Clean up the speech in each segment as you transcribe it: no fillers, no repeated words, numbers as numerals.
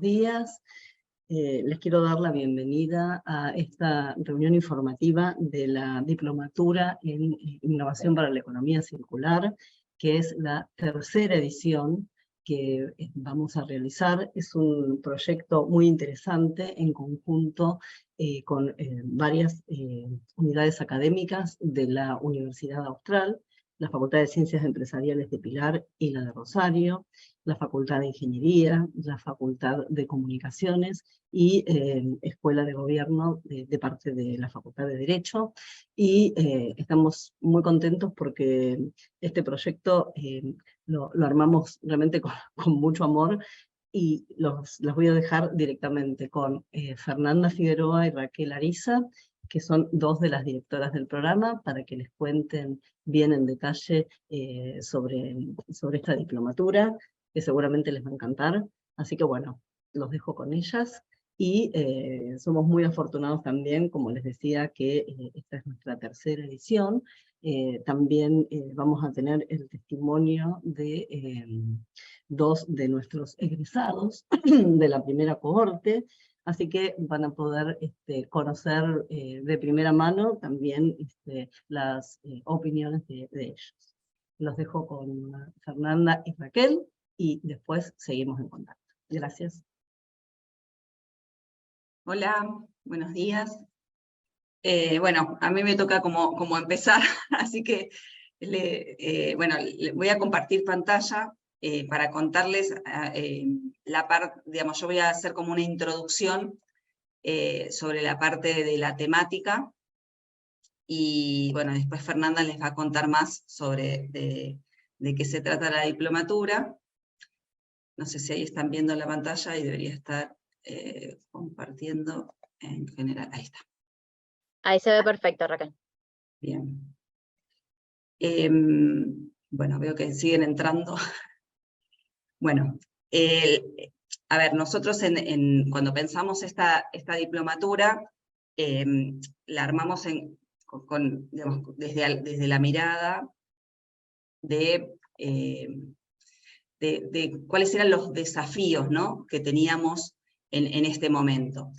días. Les quiero dar la bienvenida a esta reunión informativa de la Diplomatura en Innovación para la Economía Circular, que es la tercera edición que vamos a realizar. Es un proyecto muy interesante en conjunto con varias unidades académicas de la Universidad Austral, la Facultad de Ciencias Empresariales de Pilar y la de Rosario, la Facultad de Ingeniería, la Facultad de Comunicaciones y Escuela de Gobierno de parte de la Facultad de Derecho. Y estamos muy contentos porque este proyecto lo armamos realmente con mucho amor, y los voy a dejar directamente con Fernanda Figueroa y Raquel Ariza, que son dos de las directoras del programa, para que les cuenten bien en detalle sobre esta diplomatura, que seguramente les va a encantar. Así que bueno, los dejo con ellas. Y somos muy afortunados también, como les decía, que esta es nuestra tercera edición. También vamos a tener el testimonio de dos de nuestros egresados de la primera cohorte, así que van a poder conocer de primera mano también las opiniones de ellos. Los dejo con Fernanda y Raquel, y después seguimos en contacto. Gracias. Hola, buenos días. Bueno, a mí me toca como empezar, así que bueno, voy a compartir pantalla para contarles la parte, digamos, yo voy a hacer como una introducción sobre la parte de la temática, y bueno, después Fernanda les va a contar más sobre de qué se trata la diplomatura. No sé si ahí están viendo la pantalla y debería estar compartiendo en general. Ahí está. Ahí se ve perfecto, Raquel. Bien. Bueno, veo que siguen entrando. Bueno, a ver, nosotros cuando pensamos esta diplomatura, la armamos digamos, desde la mirada de cuáles eran los desafíos, ¿no?, que teníamos en este momento.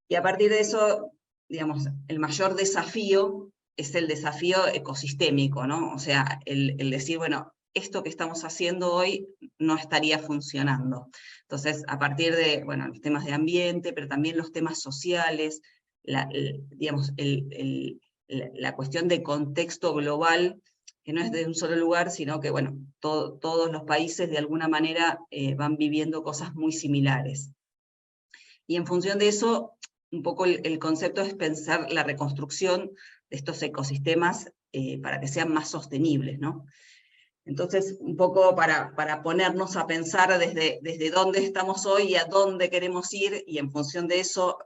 Y a partir de eso, digamos, el mayor desafío es el desafío ecosistémico, ¿no? O sea, el decir, bueno, esto que estamos haciendo hoy no estaría funcionando. Entonces, a partir de, bueno, los temas de ambiente, pero también los temas sociales, digamos, la cuestión de contexto global, que no es de un solo lugar, sino que, bueno, todos los países de alguna manera van viviendo cosas muy similares. Y en función de eso, un poco el concepto es pensar la reconstrucción de estos ecosistemas para que sean más sostenibles, ¿no? Entonces, un poco para ponernos a pensar desde dónde estamos hoy y a dónde queremos ir, y en función de eso,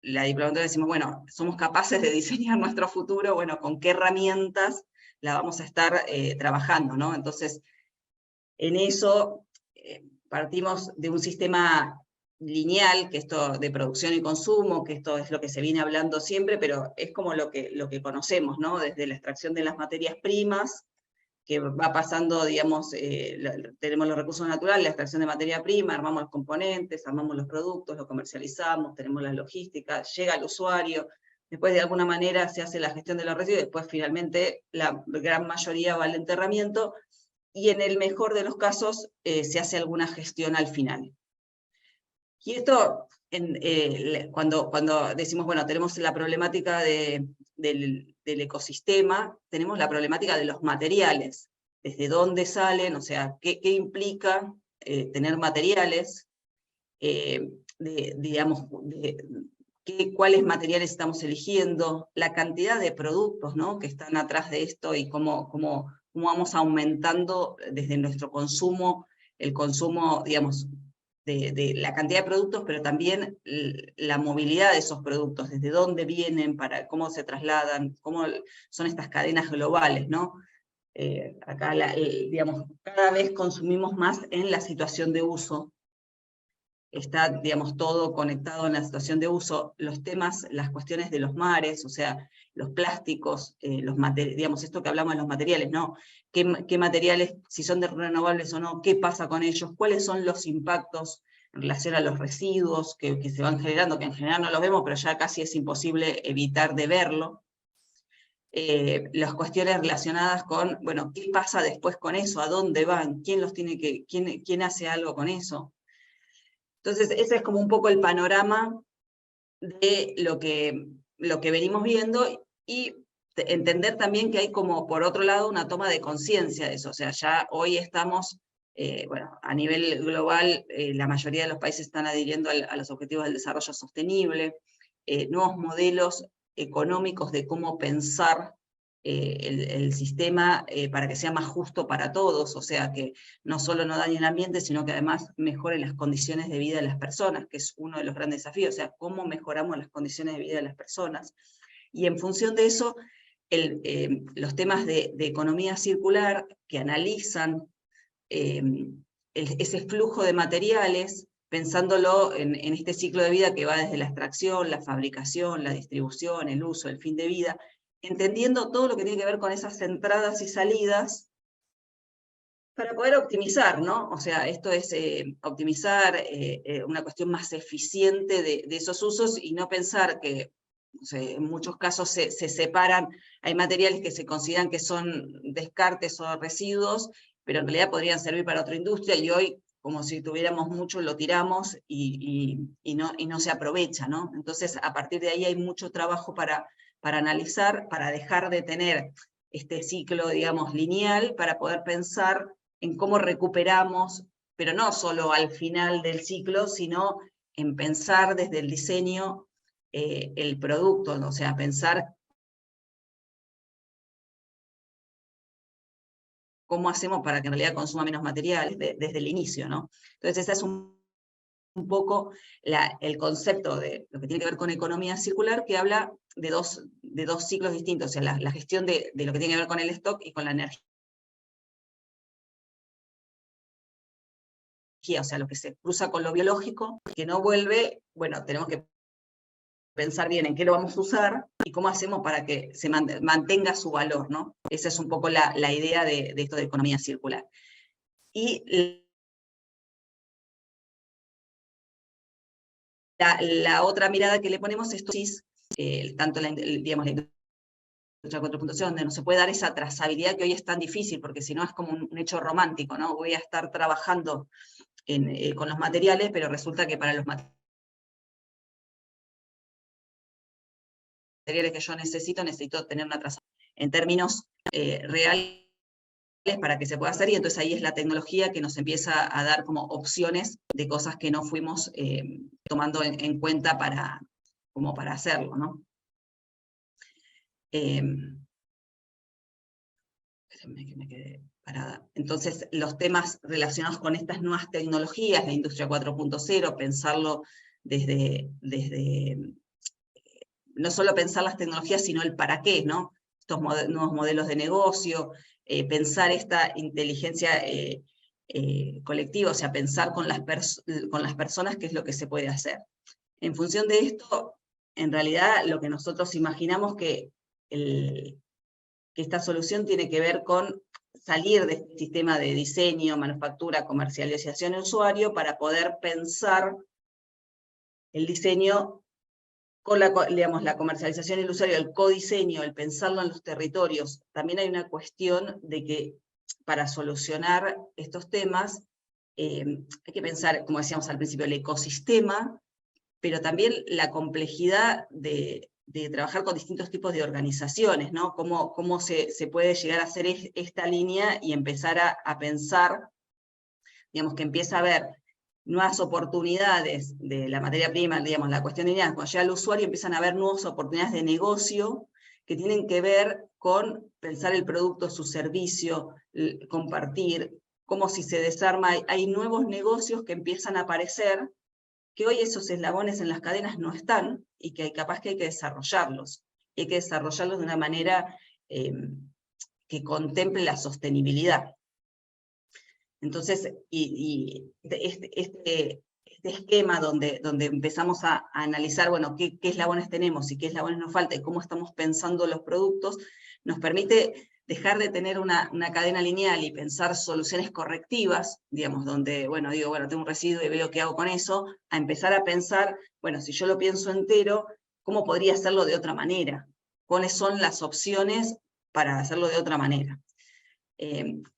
la diplomatura decimos, bueno, somos capaces de diseñar nuestro futuro, bueno, ¿con qué herramientas la vamos a estar trabajando, ¿no? Entonces, en eso partimos de un sistema lineal, que esto de producción y consumo, que esto es lo que se viene hablando siempre, pero es como lo que conocemos, ¿no? Desde la extracción de las materias primas, que va pasando, digamos, tenemos los recursos naturales, la extracción de materia prima, armamos los componentes, armamos los productos, los comercializamos, tenemos la logística, llega al usuario, después de alguna manera se hace la gestión de los residuos, después finalmente la gran mayoría va al enterramiento, y en el mejor de los casos se hace alguna gestión al final. Y esto, cuando decimos, bueno, tenemos la problemática del ecosistema, tenemos la problemática de los materiales, desde dónde salen, o sea, qué implica tener materiales, digamos, cuáles materiales estamos eligiendo, la cantidad de productos, ¿no?, que están atrás de esto, y cómo vamos aumentando desde nuestro consumo, el consumo, digamos, de la cantidad de productos, pero también la movilidad de esos productos, desde dónde vienen, cómo se trasladan, cómo son estas cadenas globales, ¿no? Acá, digamos, cada vez consumimos más en la situación de uso, está, digamos, todo conectado en la situación de uso, los temas, las cuestiones de los mares, o sea, los plásticos, digamos, esto que hablamos de los materiales, ¿no? ¿Qué materiales, si son renovables o no, qué pasa con ellos? ¿Cuáles son los impactos en relación a los residuos que se van generando, que en general no los vemos, pero ya casi es imposible evitar de verlo. Las cuestiones relacionadas con, bueno, ¿qué pasa después con eso? ¿A dónde van? ¿Quién los tiene que, quién hace algo con eso? Entonces, ese es como un poco el panorama de lo que venimos viendo, y entender también que hay como, por otro lado, una toma de conciencia de eso. O sea, ya hoy estamos, bueno, a nivel global, la mayoría de los países están adhiriendo a los objetivos del desarrollo sostenible, nuevos modelos económicos de cómo pensar el sistema para que sea más justo para todos, o sea, que no solo no dañe el ambiente, sino que además mejore las condiciones de vida de las personas, que es uno de los grandes desafíos, o sea, cómo mejoramos las condiciones de vida de las personas. Y en función de eso, los temas de economía circular que analizan ese flujo de materiales, pensándolo en este ciclo de vida que va desde la extracción, la fabricación, la distribución, el uso, el fin de vida, entendiendo todo lo que tiene que ver con esas entradas y salidas, para poder optimizar, ¿no? O sea, esto es optimizar una cuestión más eficiente de esos usos, y no pensar que, no sé, en muchos casos se separan, hay materiales que se consideran que son descartes o residuos, pero en realidad podrían servir para otra industria, y hoy, como si tuviéramos mucho, lo tiramos y no se aprovecha, ¿no? Entonces, a partir de ahí hay mucho trabajo para analizar, para dejar de tener este ciclo, digamos, lineal, para poder pensar en cómo recuperamos, pero no solo al final del ciclo, sino en pensar desde el diseño el producto, o sea, pensar cómo hacemos para que en realidad consuma menos materiales desde el inicio, ¿no? Entonces ese es un poco el concepto de lo que tiene que ver con economía circular, que habla de dos ciclos distintos, o sea, la gestión de lo que tiene que ver con el stock y con la energía, o sea, lo que se cruza con lo biológico, que no vuelve, bueno, tenemos que pensar bien en qué lo vamos a usar y cómo hacemos para que se mantenga su valor, ¿no? Esa es un poco la idea de esto de economía circular. Y la otra mirada que le ponemos es tanto digamos, la industria 4.0, donde no se puede dar esa trazabilidad que hoy es tan difícil, porque si no es como un hecho romántico, ¿no? Voy a estar trabajando con los materiales, pero resulta que para los materiales que yo necesito tener una trazabilidad en términos reales para que se pueda hacer, y entonces ahí es la tecnología que nos empieza a dar como opciones de cosas que no fuimos tomando en cuenta como para hacerlo, ¿no? Espérenme que me quedé parada. Entonces, los temas relacionados con estas nuevas tecnologías, la industria 4.0, pensarlo desde no solo pensar las tecnologías, sino el para qué, ¿no? Estos nuevos modelos de negocio, pensar esta inteligencia colectiva, o sea, pensar con las personas qué es lo que se puede hacer. En función de esto, en realidad lo que nosotros imaginamos que esta solución tiene que ver con salir de este sistema de diseño, manufactura, comercialización y usuario, para poder pensar el diseño con digamos, la comercialización y el usuario, el codiseño, el pensarlo en los territorios. También hay una cuestión de que para solucionar estos temas hay que pensar, como decíamos al principio, el ecosistema, pero también la complejidad de trabajar con distintos tipos de organizaciones, ¿no? Cómo se puede llegar a hacer esta línea y empezar a pensar, digamos, que empieza a haber nuevas oportunidades de la materia prima, digamos, la cuestión de cuando llega al usuario empiezan a haber nuevas oportunidades de negocio que tienen que ver con pensar el producto, su servicio, compartir, como si se desarma, hay nuevos negocios que empiezan a aparecer, que hoy esos eslabones en las cadenas no están, y que capaz que hay que desarrollarlos. Y hay que desarrollarlos de una manera que contemple la sostenibilidad. Entonces, este esquema donde empezamos a analizar, bueno, qué eslabones tenemos y qué eslabones nos falta y cómo estamos pensando los productos, nos permite dejar de tener una cadena lineal y pensar soluciones correctivas, digamos, donde, bueno, digo, bueno, tengo un residuo y veo qué hago con eso, a empezar a pensar, bueno, si yo lo pienso entero, ¿cómo podría hacerlo de otra manera? ¿Cuáles son las opciones para hacerlo de otra manera?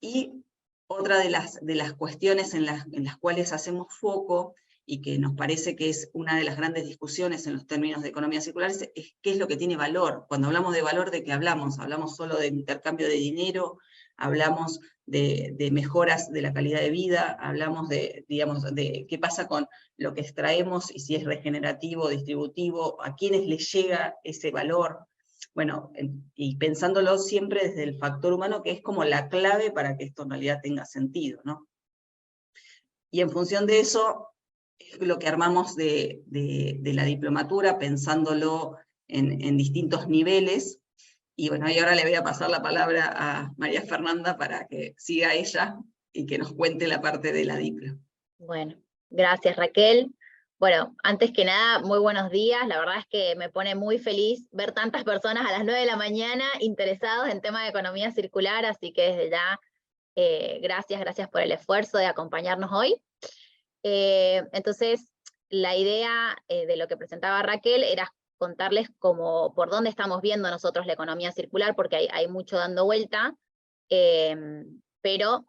Y otra de las cuestiones en las cuales hacemos foco, y que nos parece que es una de las grandes discusiones en los términos de economía circular, es qué es lo que tiene valor. Cuando hablamos de valor, ¿de qué hablamos? Hablamos solo de intercambio de dinero, hablamos de mejoras de la calidad de vida, hablamos digamos, de qué pasa con lo que extraemos y si es regenerativo, distributivo, a quiénes les llega ese valor. Bueno, y pensándolo siempre desde el factor humano, que es como la clave para que esto en realidad tenga sentido, ¿no? Y en función de eso, lo que armamos de la diplomatura, pensándolo en distintos niveles. Y bueno, y ahora le voy a pasar la palabra a María Fernanda para que siga ella y que nos cuente la parte de la diplo. Bueno, gracias Raquel. Bueno, antes que nada, muy buenos días. La verdad es que me pone muy feliz ver tantas personas a las 9 de la mañana interesados en tema de economía circular, así que desde ya, gracias por el esfuerzo de acompañarnos hoy. Entonces, la idea de lo que presentaba Raquel era contarles por dónde estamos viendo nosotros la economía circular, porque hay mucho dando vuelta, pero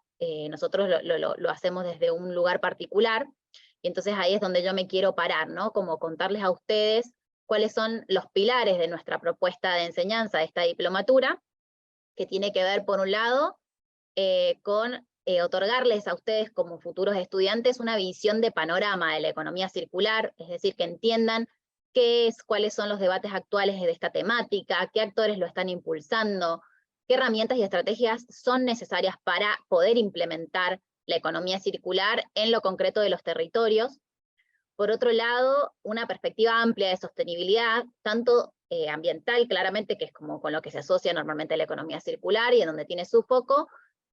nosotros lo hacemos desde un lugar particular, y entonces ahí es donde yo me quiero parar, ¿no? Como contarles a ustedes cuáles son los pilares de nuestra propuesta de enseñanza de esta diplomatura, que tiene que ver, por un lado, con otorgarles a ustedes como futuros estudiantes una visión de panorama de la economía circular, es decir, que entiendan qué es, cuáles son los debates actuales de esta temática, qué actores lo están impulsando, qué herramientas y estrategias son necesarias para poder implementar la economía circular en lo concreto de los territorios. Por otro lado, una perspectiva amplia de sostenibilidad, tanto ambiental, claramente, que es como con lo que se asocia normalmente la economía circular y en donde tiene su foco,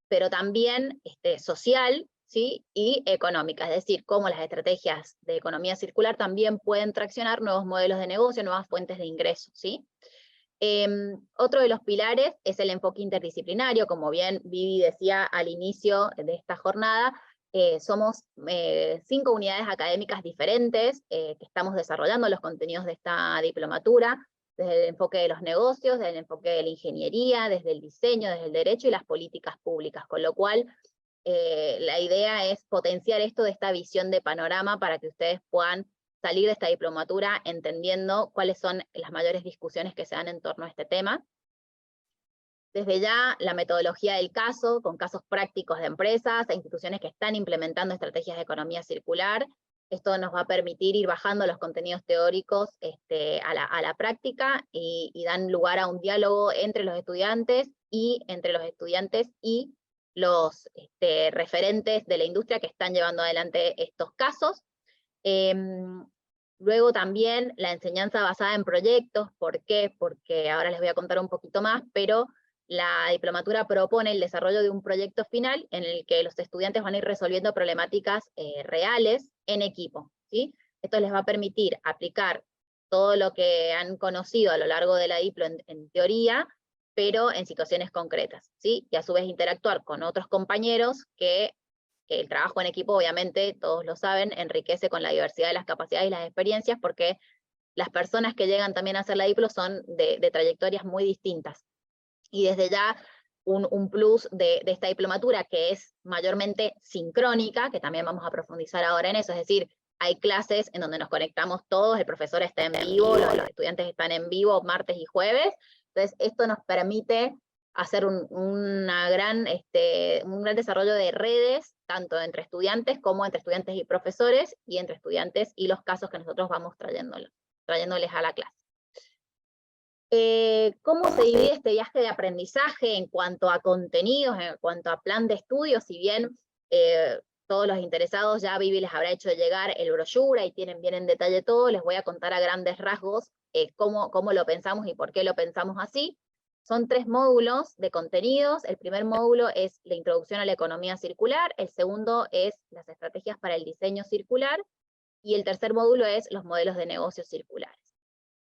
pero también social, ¿sí? Y económica, es decir, cómo las estrategias de economía circular también pueden traccionar nuevos modelos de negocio, nuevas fuentes de ingresos, ¿sí? Otro de los pilares es el enfoque interdisciplinario, como bien Vivi decía al inicio de esta jornada. Somos 5 unidades académicas diferentes que estamos desarrollando los contenidos de esta diplomatura, desde el enfoque de los negocios, desde el enfoque de la ingeniería, desde el diseño, desde el derecho y las políticas públicas, con lo cual la idea es potenciar esto de esta visión de panorama para que ustedes puedan salir de esta diplomatura entendiendo cuáles son las mayores discusiones que se dan en torno a este tema. Desde ya, la metodología del caso, con casos prácticos de empresas e instituciones que están implementando estrategias de economía circular. Esto nos va a permitir ir bajando los contenidos teóricos a la práctica y dan lugar a un diálogo entre los estudiantes y los referentes de la industria que están llevando adelante estos casos. Luego también la enseñanza basada en proyectos. ¿Por qué? Porque ahora les voy a contar un poquito más, pero la diplomatura propone el desarrollo de un proyecto final en el que los estudiantes van a ir resolviendo problemáticas reales en equipo, ¿sí? Esto les va a permitir aplicar todo lo que han conocido a lo largo de la diplo en teoría, pero en situaciones concretas, ¿sí? Y a su vez interactuar con otros compañeros que el trabajo en equipo, obviamente, todos lo saben, enriquece con la diversidad de las capacidades y las experiencias, porque las personas que llegan también a hacer la diplo son de trayectorias muy distintas. Y desde ya un plus de esta diplomatura, que es mayormente sincrónica, que también vamos a profundizar ahora en eso, es decir, hay clases en donde nos conectamos todos, el profesor está en vivo, los estudiantes están en vivo martes y jueves, entonces esto nos permite hacer un gran desarrollo de redes, tanto entre estudiantes como entre estudiantes y profesores, y entre estudiantes y los casos que nosotros vamos trayéndoles a la clase. ¿Cómo se divide este viaje de aprendizaje en cuanto a contenidos, en cuanto a plan de estudios? Si bien todos los interesados ya Vivi les habrá hecho llegar el brochure y tienen bien en detalle todo, les voy a contar a grandes rasgos cómo lo pensamos y por qué lo pensamos así. Son 3 módulos de contenidos. El primer módulo es la introducción a la economía circular, el segundo es las estrategias para el diseño circular, y el tercer módulo es los modelos de negocios circulares.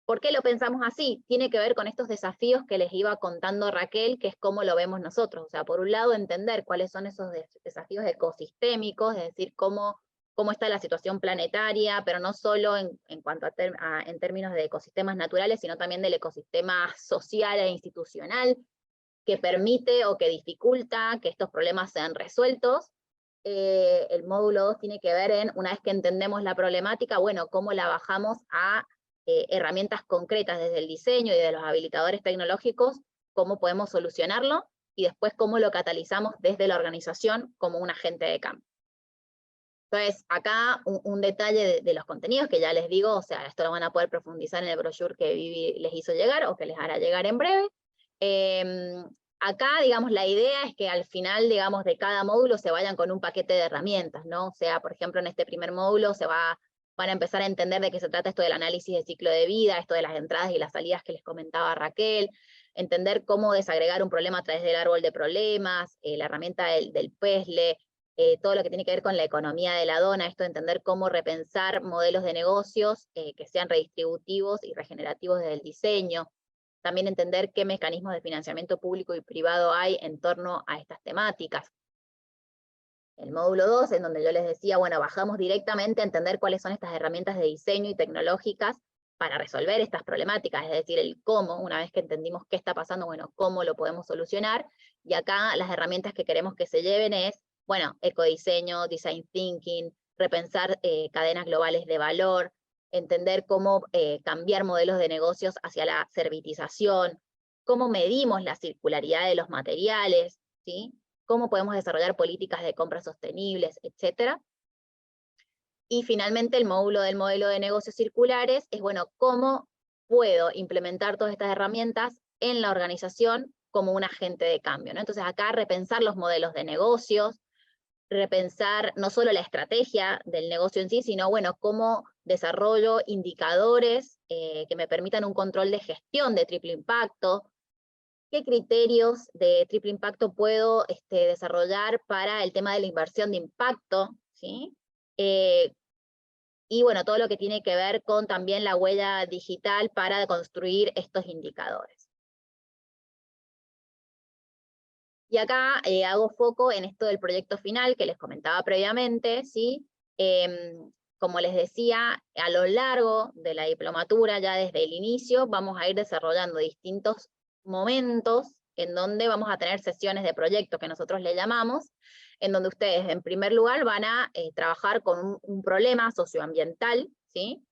¿Por qué lo pensamos así? Tiene que ver con estos desafíos que les iba contando Raquel, que es cómo lo vemos nosotros. O sea, por un lado, entender cuáles son esos desafíos ecosistémicos, es decir, cómo está la situación planetaria, pero no solo en cuanto en términos de ecosistemas naturales, sino también del ecosistema social e institucional, que permite o que dificulta que estos problemas sean resueltos. El módulo 2 tiene que ver en, una vez que entendemos la problemática, bueno, cómo la bajamos a herramientas concretas desde el diseño y de los habilitadores tecnológicos, cómo podemos solucionarlo, y después cómo lo catalizamos desde la organización como un agente de cambio. Entonces, acá un detalle de los contenidos que ya les digo, o sea, esto lo van a poder profundizar en el brochure que Vivi les hizo llegar, o que les hará llegar en breve. Acá, digamos, la idea es que al final, digamos, de cada módulo se vayan con un paquete de herramientas, ¿no? O sea, por ejemplo, en este primer módulo van a empezar a entender de qué se trata esto del análisis de ciclo de vida, esto de las entradas y las salidas que les comentaba Raquel, entender cómo desagregar un problema a través del árbol de problemas, la herramienta del PESLE, todo lo que tiene que ver con la economía de la dona, esto de entender cómo repensar modelos de negocios que sean redistributivos y regenerativos desde el diseño. También entender qué mecanismos de financiamiento público y privado hay en torno a estas temáticas. El módulo 2, en donde yo les decía, bueno, bajamos directamente a entender cuáles son estas herramientas de diseño y tecnológicas para resolver estas problemáticas, es decir, el cómo, una vez que entendimos qué está pasando, bueno, cómo lo podemos solucionar. Y acá las herramientas que queremos que se lleven es, bueno, ecodiseño, design thinking, repensar cadenas globales de valor, entender cómo cambiar modelos de negocios hacia la servitización, cómo medimos la circularidad de los materiales, ¿sí? Cómo podemos desarrollar políticas de compras sostenibles, etc. Y finalmente el módulo del modelo de negocios circulares es, bueno, cómo puedo implementar todas estas herramientas en la organización como un agente de cambio, ¿no? Entonces acá repensar los modelos de negocios, repensar no solo la estrategia del negocio en sí, sino, bueno, cómo desarrollo indicadores que me permitan un control de gestión de triple impacto, qué criterios de triple impacto puedo desarrollar para el tema de la inversión de impacto, ¿sí? Y bueno, todo lo que tiene que ver con también la huella digital para construir estos indicadores. Y acá hago foco en esto del proyecto final que les comentaba previamente, ¿sí? Como les decía, a lo largo de la diplomatura, ya desde el inicio, vamos a ir desarrollando distintos momentos en donde vamos a tener sesiones de proyecto que nosotros le llamamos, en donde ustedes en primer lugar van a trabajar con un problema socioambiental, ¿sí?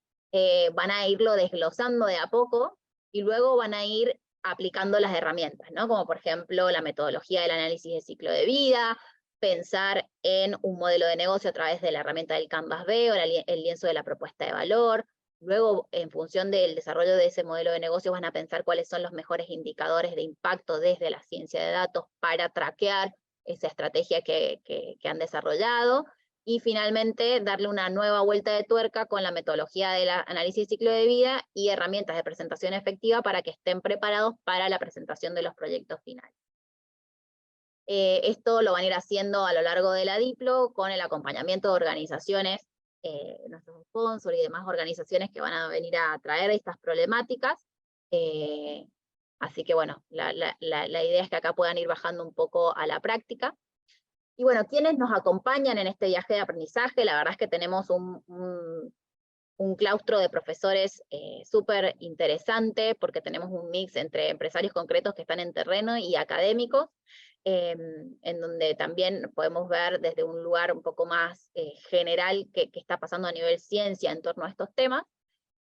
Van a irlo desglosando de a poco y luego van a ir aplicando las herramientas, ¿no? Como por ejemplo la metodología del análisis de ciclo de vida, pensar en un modelo de negocio a través de la herramienta del Canvas B o el lienzo de la propuesta de valor. Luego, en función del desarrollo de ese modelo de negocio, van a pensar cuáles son los mejores indicadores de impacto desde la ciencia de datos para traquear esa estrategia que han desarrollado. Y finalmente, darle una nueva vuelta de tuerca con la metodología del análisis de ciclo de vida y herramientas de presentación efectiva para que estén preparados para la presentación de los proyectos finales. Esto lo van a ir haciendo a lo largo de la Diplo con el acompañamiento de organizaciones, nuestros sponsors y demás organizaciones que van a venir a traer estas problemáticas. Así que bueno, la idea es que acá puedan ir bajando un poco a la práctica. Y bueno, ¿quiénes nos acompañan en este viaje de aprendizaje? La verdad es que tenemos un claustro de profesores súper interesante, porque tenemos un mix entre empresarios concretos que están en terreno y académicos, en donde también podemos ver desde un lugar un poco más general qué está pasando a nivel ciencia en torno a estos temas.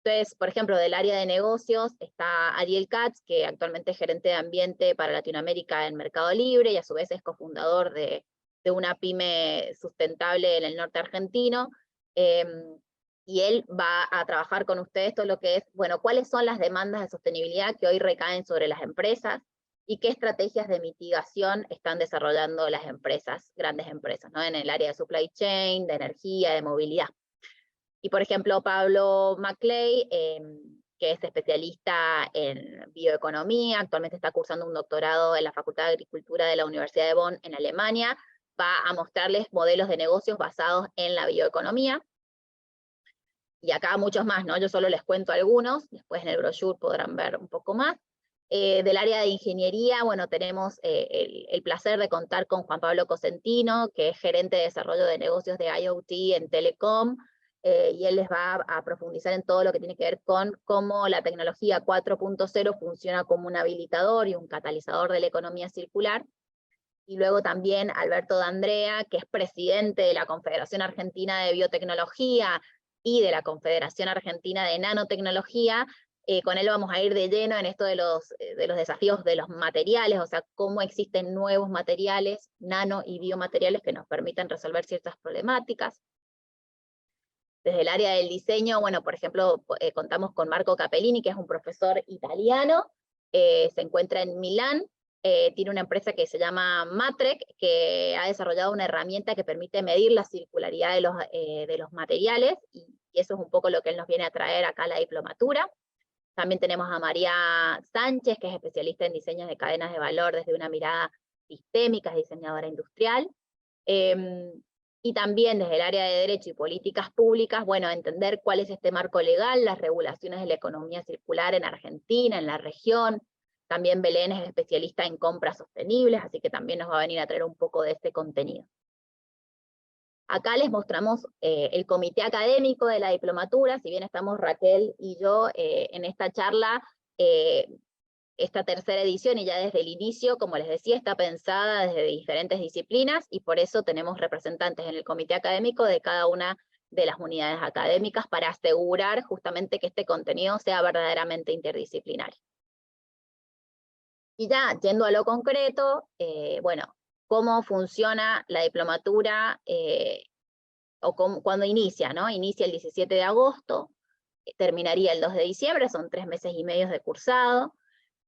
Entonces, por ejemplo, del área de negocios está Ariel Katz, que actualmente es gerente de ambiente para Latinoamérica en Mercado Libre, y a su vez es cofundador de una pyme sustentable en el norte argentino. Y él va a trabajar con ustedes todo lo que es, bueno, cuáles son las demandas de sostenibilidad que hoy recaen sobre las empresas, y qué estrategias de mitigación están desarrollando las empresas, grandes empresas, ¿no? En el área de supply chain, de energía, de movilidad. Y por ejemplo, Pablo Maclay, que es especialista en bioeconomía, actualmente está cursando un doctorado en la Facultad de Agricultura de la Universidad de Bonn en Alemania, va a mostrarles modelos de negocios basados en la bioeconomía. y acá muchos más, ¿no? Yo solo les cuento algunos, después en el brochure podrán ver un poco más. Del área de ingeniería, bueno, tenemos el placer de contar con Juan Pablo Cosentino, que es gerente de desarrollo de negocios de IoT en Telecom, y él les va a profundizar en todo lo que tiene que ver con cómo la tecnología 4.0 funciona como un habilitador y un catalizador de la economía circular. Y luego también Alberto D'Andrea, que es presidente de la Confederación Argentina de Biotecnología y de la Confederación Argentina de Nanotecnología. Con él vamos a ir de lleno en esto de los desafíos de los materiales, o sea, cómo existen nuevos materiales, nano y biomateriales que nos permiten resolver ciertas problemáticas. Desde el área del diseño, bueno, por ejemplo, contamos con Marco Capellini, que es un profesor italiano, se encuentra en Milán, tiene una empresa que se llama Matrec, que ha desarrollado una herramienta que permite medir la circularidad de los materiales, y eso es un poco lo que él nos viene a traer acá a la diplomatura. También tenemos a María Sánchez, que es especialista en diseños de cadenas de valor desde una mirada sistémica, es diseñadora industrial. Y también desde el área de Derecho y Políticas Públicas, bueno, entender cuál es este marco legal, las regulaciones de la economía circular en Argentina, en la región. También Belén es especialista en compras sostenibles, así que también nos va a venir a traer un poco de este contenido. Acá les mostramos el comité académico de la diplomatura, si bien estamos Raquel y yo en esta charla, esta tercera edición, y ya desde el inicio, como les decía, está pensada desde diferentes disciplinas, y por eso tenemos representantes en el comité académico de cada una de las unidades académicas para asegurar justamente que este contenido sea verdaderamente interdisciplinario. Y ya, yendo a lo concreto, bueno, cómo funciona la diplomatura, cuando inicia, ¿no? Inicia el 17 de agosto, terminaría el 2 de diciembre, son 3 meses y medio de cursado.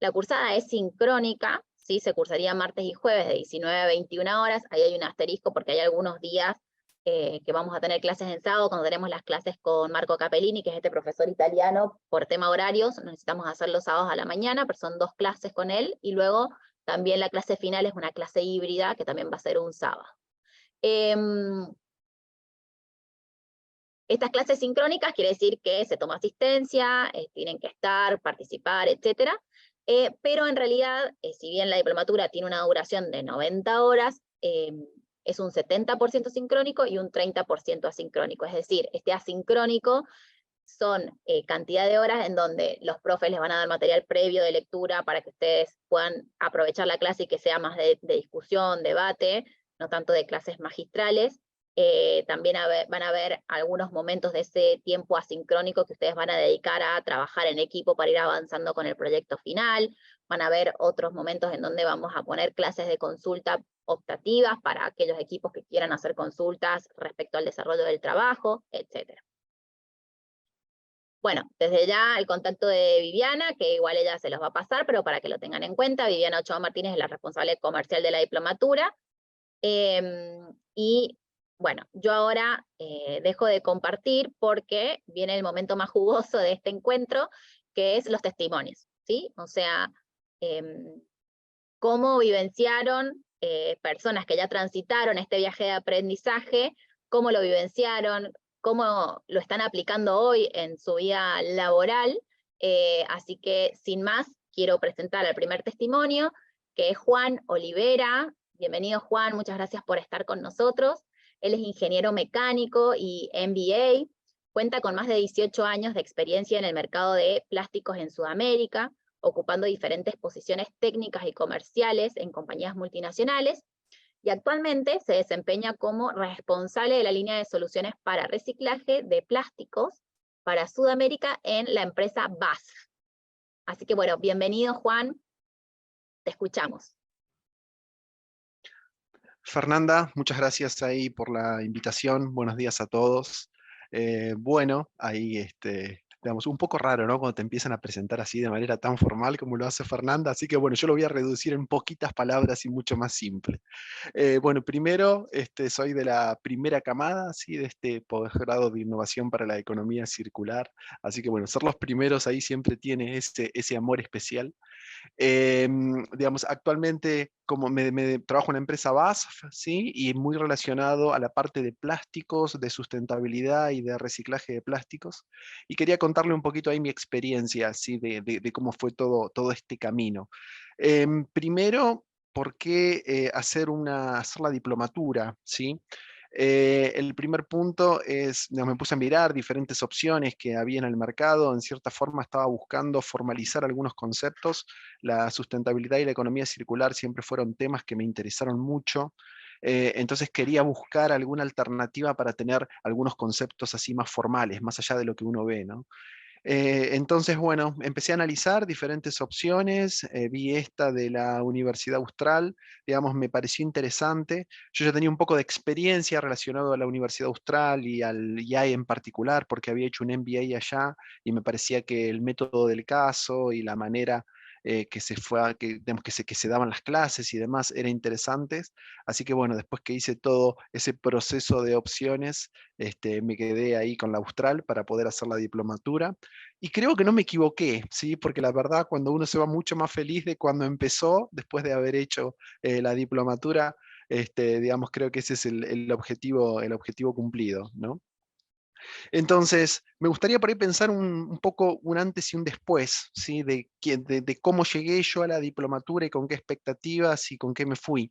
La cursada es sincrónica, ¿sí? Se cursaría martes y jueves de 19 a 21 horas, ahí hay un asterisco porque hay algunos días que vamos a tener clases en sábado, cuando tenemos las clases con Marco Capellini, que es este profesor italiano, por tema horarios, necesitamos hacer los sábados a la mañana, pero son 2 clases con él, y luego también la clase final es una clase híbrida, que también va a ser un sábado. Estas clases sincrónicas quiere decir que se toma asistencia, tienen que estar, participar, etc. Pero en realidad, si bien la diplomatura tiene una duración de 90 horas, es un 70% sincrónico y un 30% asincrónico. Es decir, este asincrónico son cantidad de horas en donde los profes les van a dar material previo de lectura para que ustedes puedan aprovechar la clase y que sea más de discusión, debate, no tanto de clases magistrales. También van a haber algunos momentos de ese tiempo asincrónico que ustedes van a dedicar a trabajar en equipo para ir avanzando con el proyecto final. Van a haber otros momentos en donde vamos a poner clases de consulta optativas para aquellos equipos que quieran hacer consultas respecto al desarrollo del trabajo, etc. Bueno, desde ya el contacto de Viviana, que igual ella se los va a pasar, pero para que lo tengan en cuenta, Viviana Ochoa Martínez es la responsable comercial de la diplomatura. Y bueno, yo ahora dejo de compartir porque viene el momento más jugoso de este encuentro, que es los testimonios, ¿sí? O sea, cómo vivenciaron personas que ya transitaron este viaje de aprendizaje, cómo lo vivenciaron, cómo lo están aplicando hoy en su vida laboral. Así que, sin más, quiero presentar el primer testimonio, que es Juan Olivera. Bienvenido, Juan, muchas gracias por estar con nosotros. Él es ingeniero mecánico y MBA, cuenta con más de 18 años de experiencia en el mercado de plásticos en Sudamérica, ocupando diferentes posiciones técnicas y comerciales en compañías multinacionales, y actualmente se desempeña como responsable de la línea de soluciones para reciclaje de plásticos para Sudamérica en la empresa BASF. Así que bueno, bienvenido, Juan, te escuchamos. Fernanda, muchas gracias ahí por la invitación. Buenos días a todos. Bueno, ahí digamos, un poco raro, ¿no? Cuando te empiezan a presentar así de manera tan formal como lo hace Fernanda, así que bueno, yo lo voy a reducir en poquitas palabras y mucho más simple. Bueno, primero, soy de la primera camada, ¿sí? De este posgrado de innovación para la economía circular, así que bueno, ser los primeros ahí siempre tiene ese amor especial. Digamos, actualmente como trabajo en una empresa BASF, ¿sí? Y muy relacionado a la parte de plásticos, de sustentabilidad y de reciclaje de plásticos. Y quería contarle un poquito ahí mi experiencia, ¿sí? De cómo fue todo este camino. Primero, ¿por qué hacer la diplomatura? ¿Sí? El primer punto es, me puse a mirar diferentes opciones que había en el mercado, en cierta forma estaba buscando formalizar algunos conceptos, la sustentabilidad y la economía circular siempre fueron temas que me interesaron mucho, entonces quería buscar alguna alternativa para tener algunos conceptos así más formales, más allá de lo que uno ve, ¿no? Entonces, bueno, empecé a analizar diferentes opciones, vi esta de la Universidad Austral, digamos, me pareció interesante. Yo ya tenía un poco de experiencia relacionado a la Universidad Austral y al IAE en particular, porque había hecho un MBA allá y me parecía que el método del caso y la manera que digamos, que se daban las clases y demás era interesantes. Así que bueno, después que hice todo ese proceso de opciones, me quedé ahí con la Austral para poder hacer la diplomatura. Y creo que no me equivoqué, ¿sí? Porque la verdad, cuando uno se va mucho más feliz de cuando empezó, después de haber hecho la diplomatura, digamos, creo que ese es el objetivo cumplido, ¿no? Entonces, me gustaría por ahí pensar un poco un antes y un después, ¿sí? De cómo llegué yo a la diplomatura y con qué expectativas y con qué me fui.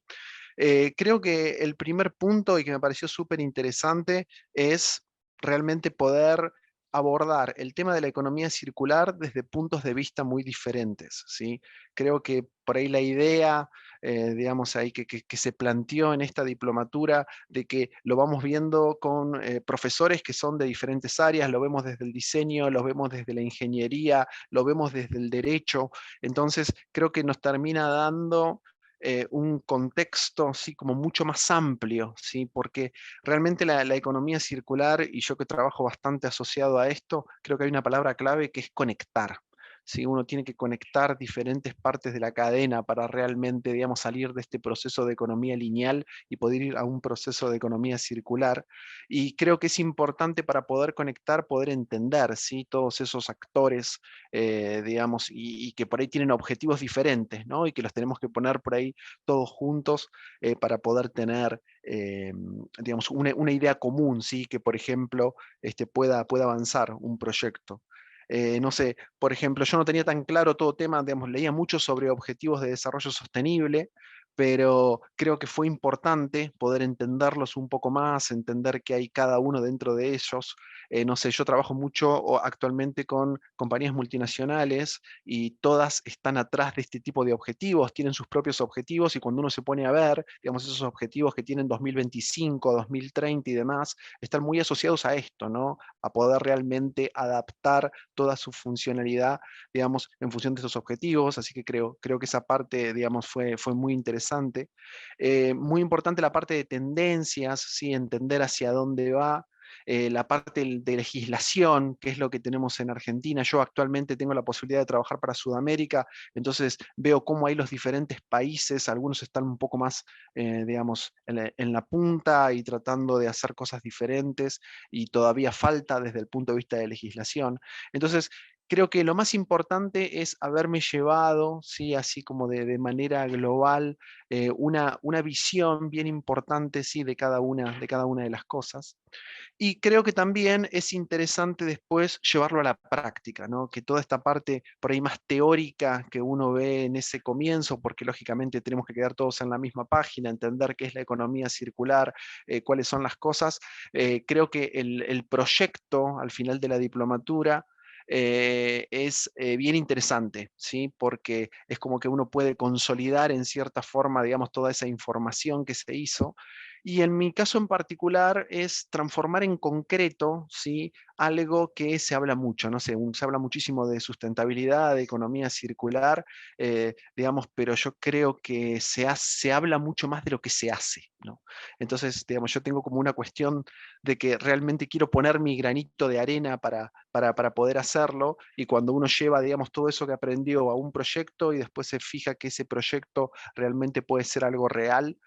Creo que el primer punto y que me pareció súper interesante es realmente poder abordar el tema de la economía circular desde puntos de vista muy diferentes, ¿sí? Creo que por ahí la idea, digamos, ahí que se planteó en esta diplomatura de que lo vamos viendo con profesores que son de diferentes áreas, lo vemos desde el diseño, lo vemos desde la ingeniería, lo vemos desde el derecho, entonces creo que nos termina dando un contexto así como mucho más amplio, ¿sí? Porque realmente la economía circular, y yo que trabajo bastante asociado a esto, creo que hay una palabra clave que es conectar. ¿Sí? Uno tiene que conectar diferentes partes de la cadena para realmente, digamos, salir de este proceso de economía lineal y poder ir a un proceso de economía circular. Y creo que es importante para poder conectar, poder entender, ¿sí? Todos esos actores, digamos, y que por ahí tienen objetivos diferentes, ¿no? Y que los tenemos que poner por ahí todos juntos para poder tener, digamos, una idea común, ¿sí? Que, por ejemplo, pueda avanzar un proyecto. No sé, por ejemplo, yo no tenía tan claro todo tema, digamos, leía mucho sobre objetivos de desarrollo sostenible, pero creo que fue importante poder entenderlos un poco más, entender qué hay cada uno dentro de ellos. No sé, yo trabajo mucho actualmente con compañías multinacionales y todas están atrás de este tipo de objetivos, tienen sus propios objetivos y cuando uno se pone a ver, digamos, esos objetivos que tienen 2025, 2030 y demás, están muy asociados a esto, ¿no? A poder realmente adaptar toda su funcionalidad, digamos, en función de esos objetivos, así que creo que esa parte, digamos, fue muy interesante. Muy importante la parte de tendencias, ¿sí? Entender hacia dónde va, la parte de legislación, que es lo que tenemos en Argentina. Yo actualmente tengo la posibilidad de trabajar para Sudamérica, entonces veo cómo hay los diferentes países, algunos están un poco más, digamos, en la punta y tratando de hacer cosas diferentes y todavía falta desde el punto de vista de legislación. Entonces, creo que lo más importante es haberme llevado, ¿sí? Así como de manera global, una visión bien importante, ¿sí? de cada una de las cosas. Y creo que también es interesante después llevarlo a la práctica, ¿no? Que toda esta parte por ahí más teórica que uno ve en ese comienzo, porque lógicamente tenemos que quedar todos en la misma página, entender qué es la economía circular, cuáles son las cosas, creo que el proyecto al final de la diplomatura es bien interesante, ¿sí? Porque es como que uno puede consolidar en cierta forma, digamos, toda esa información que se hizo. Y en mi caso en particular es transformar en concreto, ¿sí? Algo que se habla mucho, no sé, se habla muchísimo de sustentabilidad, de economía circular, digamos, pero yo creo que se habla mucho más de lo que se hace, ¿no? Entonces, digamos, yo tengo como una cuestión de que realmente quiero poner mi granito de arena para poder hacerlo, y cuando uno lleva, digamos, todo eso que aprendió a un proyecto y después se fija que ese proyecto realmente puede ser algo real,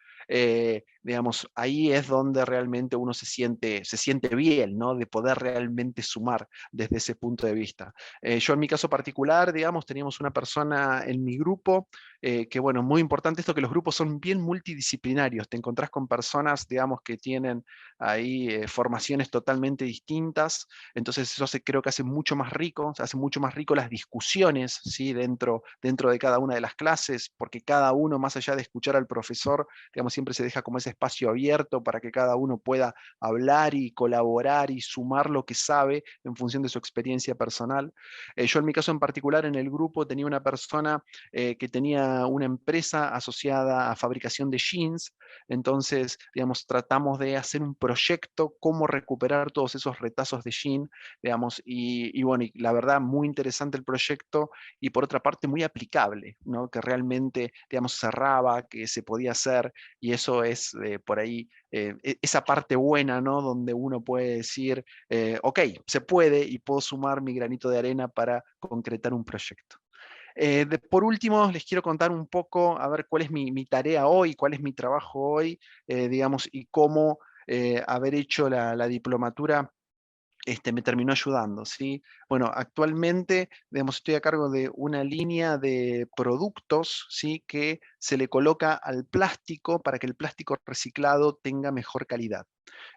digamos, ahí es donde realmente uno se siente bien, ¿no? De poder realmente sumar desde ese punto de vista. Yo en mi caso particular, digamos, teníamos una persona en mi grupo que, bueno, muy importante esto, que los grupos son bien multidisciplinarios, te encontrás con personas, digamos, que tienen ahí formaciones totalmente distintas, entonces eso creo que hace mucho más rico, hace mucho más rico las discusiones, ¿sí? dentro de cada una de las clases, porque cada uno, más allá de escuchar al profesor, digamos, siempre se deja como ese espacio abierto para que cada uno pueda hablar y colaborar y sumar lo que sabe en función de su experiencia personal. Yo en mi caso en particular, en el grupo, tenía una persona que tenía una empresa asociada a fabricación de jeans, entonces, digamos, tratamos de hacer un proyecto, cómo recuperar todos esos retazos de jean, digamos, y bueno, y la verdad, muy interesante el proyecto, y por otra parte, muy aplicable, ¿no? Que realmente, digamos, cerraba, que se podía hacer, y eso es por ahí, esa parte buena, ¿no? Donde uno puede decir, ok, se puede, y puedo sumar mi granito de arena para concretar un proyecto. Por último, les quiero contar un poco, a ver cuál es mi tarea hoy, cuál es mi trabajo hoy, digamos, y cómo haber hecho la diplomatura me terminó ayudando, ¿sí? Bueno, actualmente, digamos, estoy a cargo de una línea de productos, ¿sí? Que se le coloca al plástico para que el plástico reciclado tenga mejor calidad.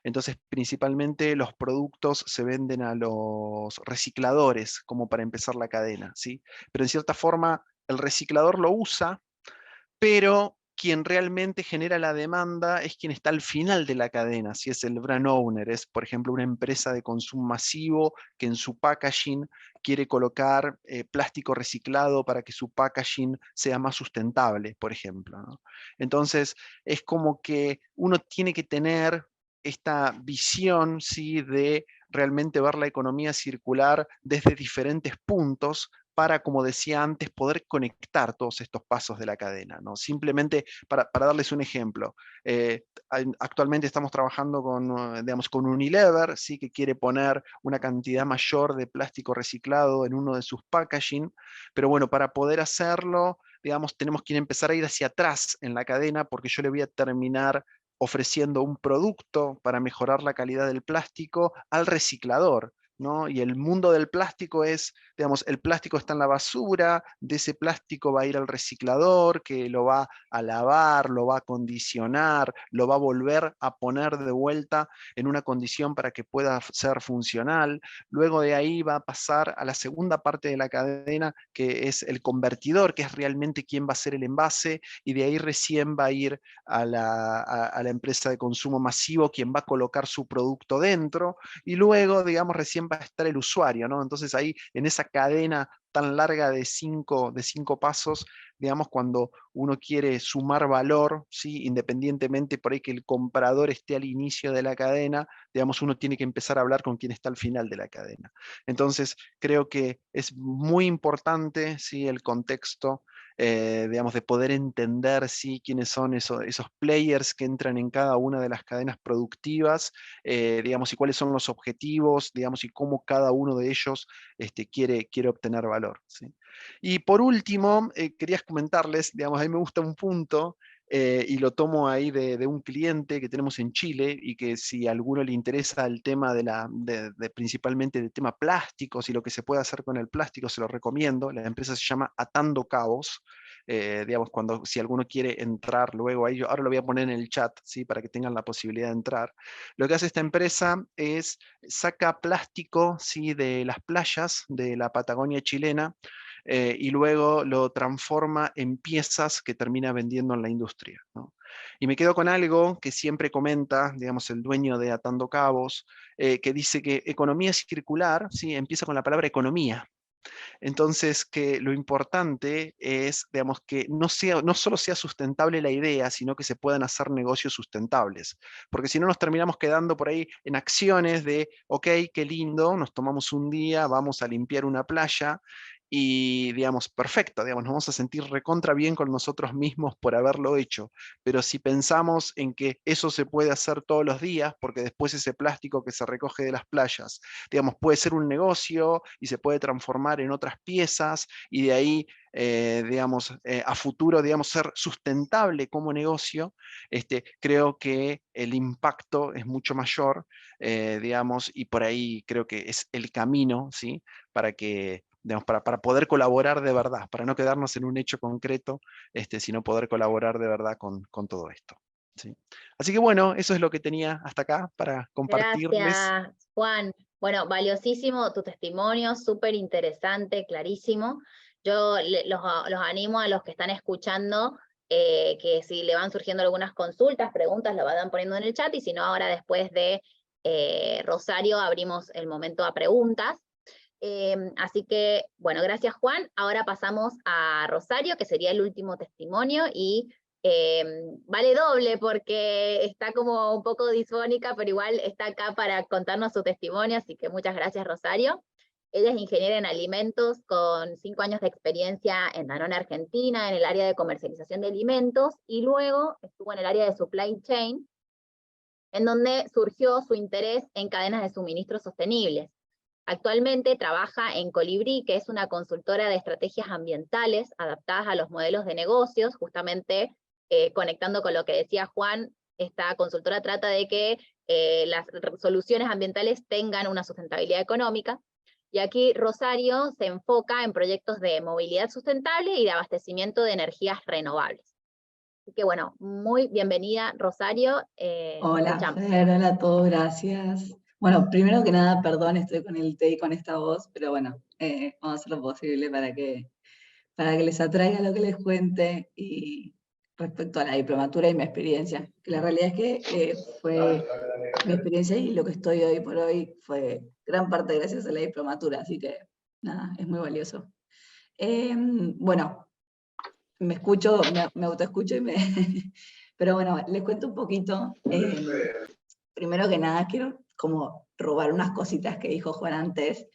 Entonces, principalmente los productos se venden a los recicladores, como para empezar la cadena, ¿sí? Pero en cierta forma, el reciclador lo usa, pero quien realmente genera la demanda es quien está al final de la cadena, si es el brand owner, es por ejemplo una empresa de consumo masivo que en su packaging quiere colocar plástico reciclado para que su packaging sea más sustentable, por ejemplo, ¿no? Entonces es como que uno tiene que tener esta visión, ¿sí? De realmente ver la economía circular desde diferentes puntos para, como decía antes, poder conectar todos estos pasos de la cadena, ¿no? Simplemente para darles un ejemplo, actualmente estamos trabajando digamos, con Unilever, ¿sí? Que quiere poner una cantidad mayor de plástico reciclado en uno de sus packaging, pero bueno, para poder hacerlo, digamos, tenemos que empezar a ir hacia atrás en la cadena, porque yo le voy a terminar ofreciendo un producto para mejorar la calidad del plástico al reciclador, ¿no? Y el mundo del plástico es, digamos, el plástico está en la basura, de ese plástico va a ir al reciclador, que lo va a lavar, lo va a acondicionar, lo va a volver a poner de vuelta en una condición para que pueda ser funcional. Luego de ahí va a pasar a la segunda parte de la cadena, que es el convertidor, que es realmente quién va a ser el envase, y de ahí recién va a ir a la empresa de consumo masivo, quien va a colocar su producto dentro, y luego, digamos, recién va a estar el usuario, ¿no? Entonces ahí, en esa cadena tan larga de cinco pasos, digamos, cuando uno quiere sumar valor, ¿sí? Independientemente por ahí que el comprador esté al inicio de la cadena, digamos, uno tiene que empezar a hablar con quien está al final de la cadena. Entonces, creo que es muy importante, ¿sí? El contexto, digamos, de poder entender, ¿sí? Quiénes son esos players que entran en cada una de las cadenas productivas, digamos, y cuáles son los objetivos, digamos, y cómo cada uno de ellos quiere obtener valor, ¿sí? Y por último, quería comentarles, digamos, a mí me gusta un punto, y lo tomo ahí de un cliente que tenemos en Chile, y que si a alguno le interesa el tema principalmente del tema plásticos y lo que se puede hacer con el plástico, se lo recomiendo. La empresa se llama Atando Cabos. Digamos, si alguno quiere entrar luego a ello, ahora lo voy a poner en el chat, ¿sí? Para que tengan la posibilidad de entrar. Lo que hace esta empresa es saca plástico, ¿sí? De las playas de la Patagonia chilena, y luego lo transforma en piezas que termina vendiendo en la industria, ¿no? Y me quedo con algo que siempre comenta, digamos, el dueño de Atando Cabos, que dice que economía circular, ¿sí? Empieza con la palabra economía. Entonces, que lo importante es, digamos, que no solo sea sustentable la idea, sino que se puedan hacer negocios sustentables. Porque si no, nos terminamos quedando por ahí en acciones de, ok, qué lindo, nos tomamos un día, vamos a limpiar una playa, y, digamos, perfecto, digamos, nos vamos a sentir recontra bien con nosotros mismos por haberlo hecho, pero si pensamos en que eso se puede hacer todos los días, porque después ese plástico que se recoge de las playas, digamos, puede ser un negocio y se puede transformar en otras piezas, y de ahí, digamos, a futuro, digamos, ser sustentable como negocio, creo que el impacto es mucho mayor, digamos, y por ahí creo que es el camino, ¿sí? Para que, digamos, para poder colaborar de verdad, para no quedarnos en un hecho concreto, sino poder colaborar de verdad con todo esto, ¿sí? Así que bueno, eso es lo que tenía hasta acá para compartirles. Gracias, Juan. Bueno, valiosísimo tu testimonio, súper interesante, clarísimo. Yo los animo a los que están escuchando, que si le van surgiendo algunas consultas, preguntas, lo vayan poniendo en el chat, y si no, ahora después de Rosario abrimos el momento a preguntas. Así que, bueno, gracias, Juan. Ahora pasamos a Rosario, que sería el último testimonio, y vale doble porque está como un poco disfónica, pero igual está acá para contarnos su testimonio, así que muchas gracias, Rosario. Ella es ingeniera en alimentos con 5 años de experiencia en Danone Argentina, en el área de comercialización de alimentos, y luego estuvo en el área de supply chain, en donde surgió su interés en cadenas de suministro sostenibles. Actualmente trabaja en Colibrí, que es una consultora de estrategias ambientales adaptadas a los modelos de negocios, justamente conectando con lo que decía Juan. Esta consultora trata de que las soluciones ambientales tengan una sustentabilidad económica, y aquí Rosario se enfoca en proyectos de movilidad sustentable y de abastecimiento de energías renovables. Así que bueno, muy bienvenida, Rosario. Hola, Fer, hola a todos, gracias. Bueno, primero que nada, perdón, estoy con el té y con esta voz, pero bueno, vamos a hacer lo posible para que les atraiga lo que les cuente y respecto a la diplomatura y mi experiencia. Que la realidad es que fue mi experiencia, y lo que estoy hoy por hoy fue gran parte gracias a la diplomatura, así que nada, es muy valioso. Bueno, me escucho, me autoescucho pero bueno, les cuento un poquito. Primero que nada, quiero como robar unas cositas que dijo Juan antes,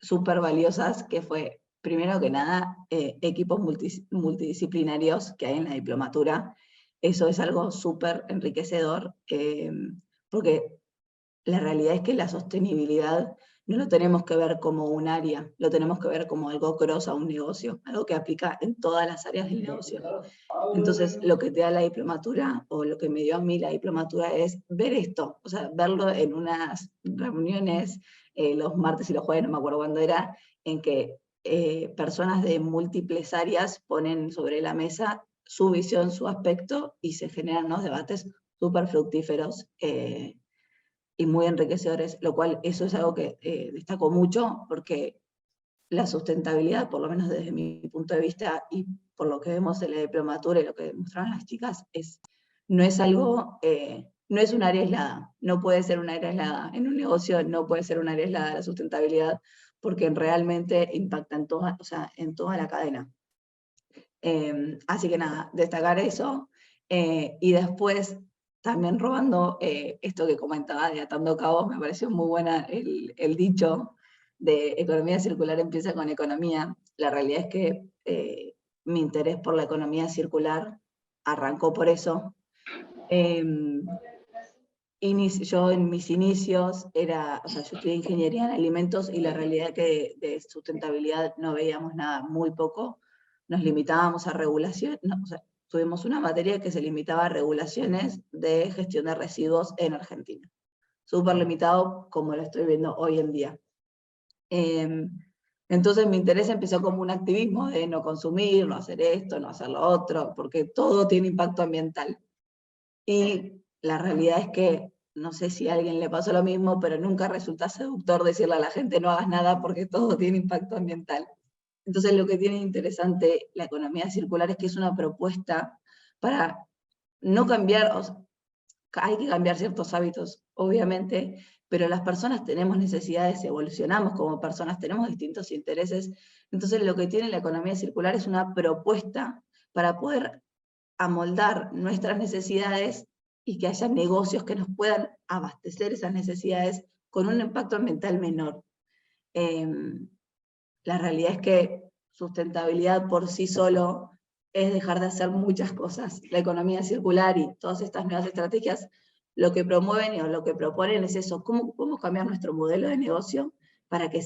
súper valiosas, que fue, primero que nada, equipos multidisciplinarios que hay en la diplomatura. Eso es algo súper enriquecedor, porque la realidad es que la sostenibilidad no lo tenemos que ver como un área, lo tenemos que ver como algo cross a un negocio, algo que aplica en todas las áreas del negocio. Entonces, lo que te da la diplomatura, o lo que me dio a mí la diplomatura, es ver esto, o sea, verlo en unas reuniones, los martes y los jueves, no me acuerdo cuándo era, en que personas de múltiples áreas ponen sobre la mesa su visión, su aspecto, y se generan unos debates súper fructíferos y muy enriquecedores, lo cual eso es algo que destaco mucho, porque la sustentabilidad, por lo menos desde mi punto de vista y por lo que vemos en la diplomatura y lo que demostraron las chicas, no es algo, no es un área aislada, no puede ser un área aislada. En un negocio no puede ser un área aislada la sustentabilidad, porque realmente impacta en toda, o sea, en toda la cadena. Así que nada, destacar eso, y después también robando esto que comentaba de atando cabos, me pareció muy buena el dicho de economía circular empieza con economía. La realidad es que mi interés por la economía circular arrancó por eso. Yo en mis inicios o sea, yo estudié ingeniería en alimentos, y la realidad es que de sustentabilidad no veíamos nada, muy poco. Nos limitábamos a regulación, o sea, tuvimos una materia que se limitaba a regulaciones de gestión de residuos en Argentina. Súper limitado, como lo estoy viendo hoy en día. Entonces mi interés empezó como un activismo de no consumir, no hacer esto, no hacer lo otro, porque todo tiene impacto ambiental. Y la realidad es que, no sé si a alguien le pasó lo mismo, pero nunca resulta seductor decirle a la gente no hagas nada porque todo tiene impacto ambiental. Entonces lo que tiene interesante la economía circular es que es una propuesta para no cambiar, o sea, hay que cambiar ciertos hábitos, obviamente, pero las personas tenemos necesidades, evolucionamos como personas, tenemos distintos intereses. Entonces lo que tiene la economía circular es una propuesta para poder amoldar nuestras necesidades y que haya negocios que nos puedan abastecer esas necesidades con un impacto ambiental menor. la realidad es que sustentabilidad por sí solo es dejar de hacer muchas cosas. La economía circular y todas estas nuevas estrategias lo que promueven o lo que proponen es eso, cómo podemos cambiar nuestro modelo de negocio para que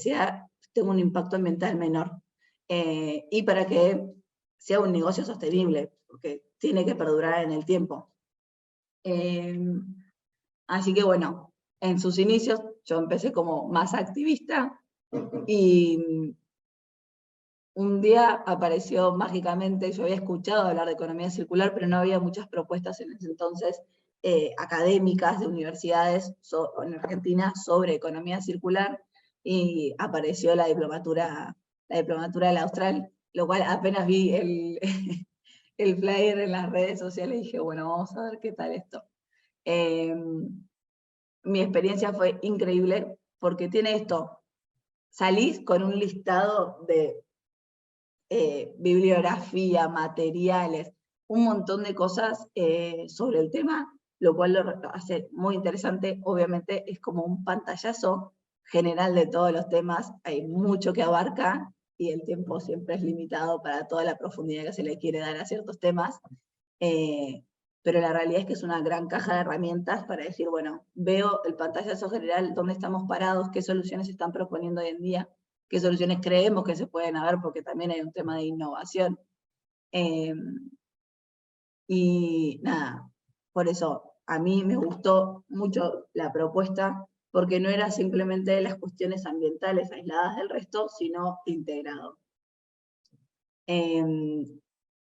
tenga un impacto ambiental menor y para que sea un negocio sostenible, porque tiene que perdurar en el tiempo. Así que bueno, en sus inicios yo empecé como más activista y un día apareció mágicamente, yo había escuchado hablar de economía circular, pero no había muchas propuestas en ese entonces académicas de universidades en Argentina sobre economía circular, y apareció la diplomatura del Austral, lo cual apenas vi el flyer en las redes sociales y dije, bueno, vamos a ver qué tal esto. Mi experiencia fue increíble porque tiene esto, salís con un listado de bibliografía, materiales, un montón de cosas sobre el tema, lo cual lo hace muy interesante. Obviamente es como un pantallazo general de todos los temas, hay mucho que abarca y el tiempo siempre es limitado para toda la profundidad que se le quiere dar a ciertos temas, pero la realidad es que es una gran caja de herramientas para decir, bueno, veo el pantallazo general, dónde estamos parados, qué soluciones se están proponiendo hoy en día, qué soluciones creemos que se pueden haber, porque también hay un tema de innovación. Y nada, por eso a mí me gustó mucho la propuesta, porque no era simplemente las cuestiones ambientales aisladas del resto, sino integrado.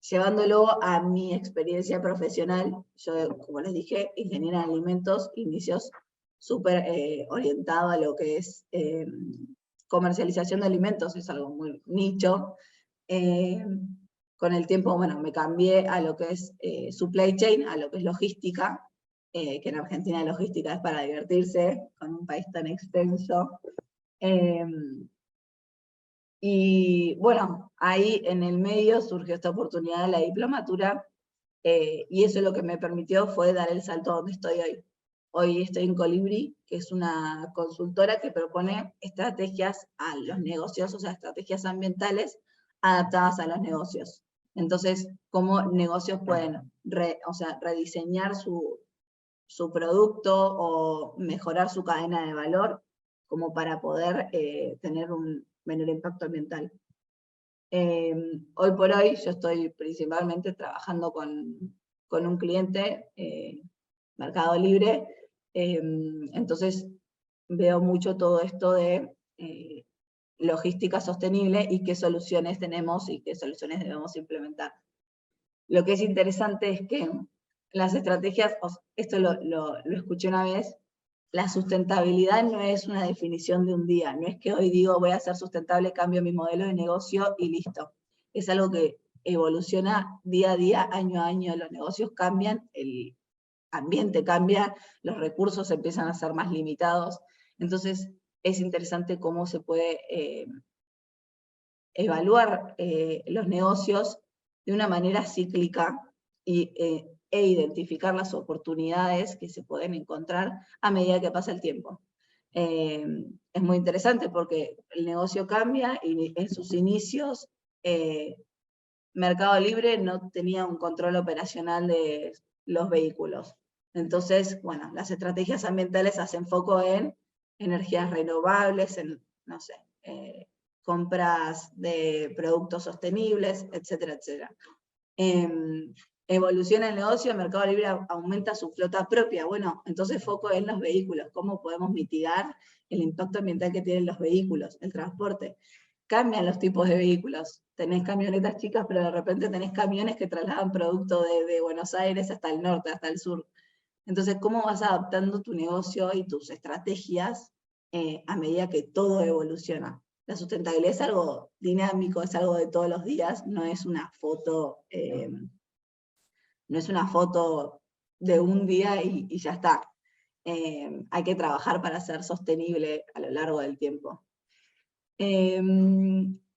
Llevándolo a mi experiencia profesional, yo, como les dije, ingeniera en alimentos, inicios súper orientado a lo que es comercialización de alimentos, es algo muy nicho. Con el tiempo, bueno, me cambié a lo que es supply chain, a lo que es logística, que en Argentina logística es para divertirse, con un país tan extenso. Y bueno, ahí en el medio surgió esta oportunidad de la diplomatura, y eso lo que me permitió fue dar el salto a donde estoy hoy. Hoy estoy en Colibri, que es una consultora que propone estrategias a los negocios, o sea, estrategias ambientales adaptadas a los negocios. Entonces, cómo negocios pueden rediseñar su producto o mejorar su cadena de valor como para poder tener un menor impacto ambiental. Hoy por hoy yo estoy principalmente trabajando con un cliente, Mercado Libre, entonces veo mucho todo esto de logística sostenible y qué soluciones tenemos y qué soluciones debemos implementar. Lo que es interesante es que las estrategias, esto lo escuché una vez, la sustentabilidad no es una definición de un día, no es que hoy digo voy a ser sustentable, cambio mi modelo de negocio y listo. Es algo que evoluciona día a día, año a año, los negocios cambian, el ambiente cambia, los recursos empiezan a ser más limitados, entonces es interesante cómo se puede evaluar los negocios de una manera cíclica e identificar las oportunidades que se pueden encontrar a medida que pasa el tiempo. Es muy interesante porque el negocio cambia y en sus inicios Mercado Libre no tenía un control operacional de los vehículos. Entonces, bueno, las estrategias ambientales hacen foco en energías renovables, en, no sé, compras de productos sostenibles, etcétera, etcétera. Evoluciona el negocio, el Mercado Libre aumenta su flota propia. Bueno, entonces foco en los vehículos, cómo podemos mitigar el impacto ambiental que tienen los vehículos, el transporte. Cambian los tipos de vehículos. Tenés camionetas chicas, pero de repente tenés camiones que trasladan producto de Buenos Aires hasta el norte, hasta el sur. Entonces, ¿cómo vas adaptando tu negocio y tus estrategias a medida que todo evoluciona? La sustentabilidad es algo dinámico, es algo de todos los días, no es una foto, de un día y ya está. Hay que trabajar para ser sostenible a lo largo del tiempo.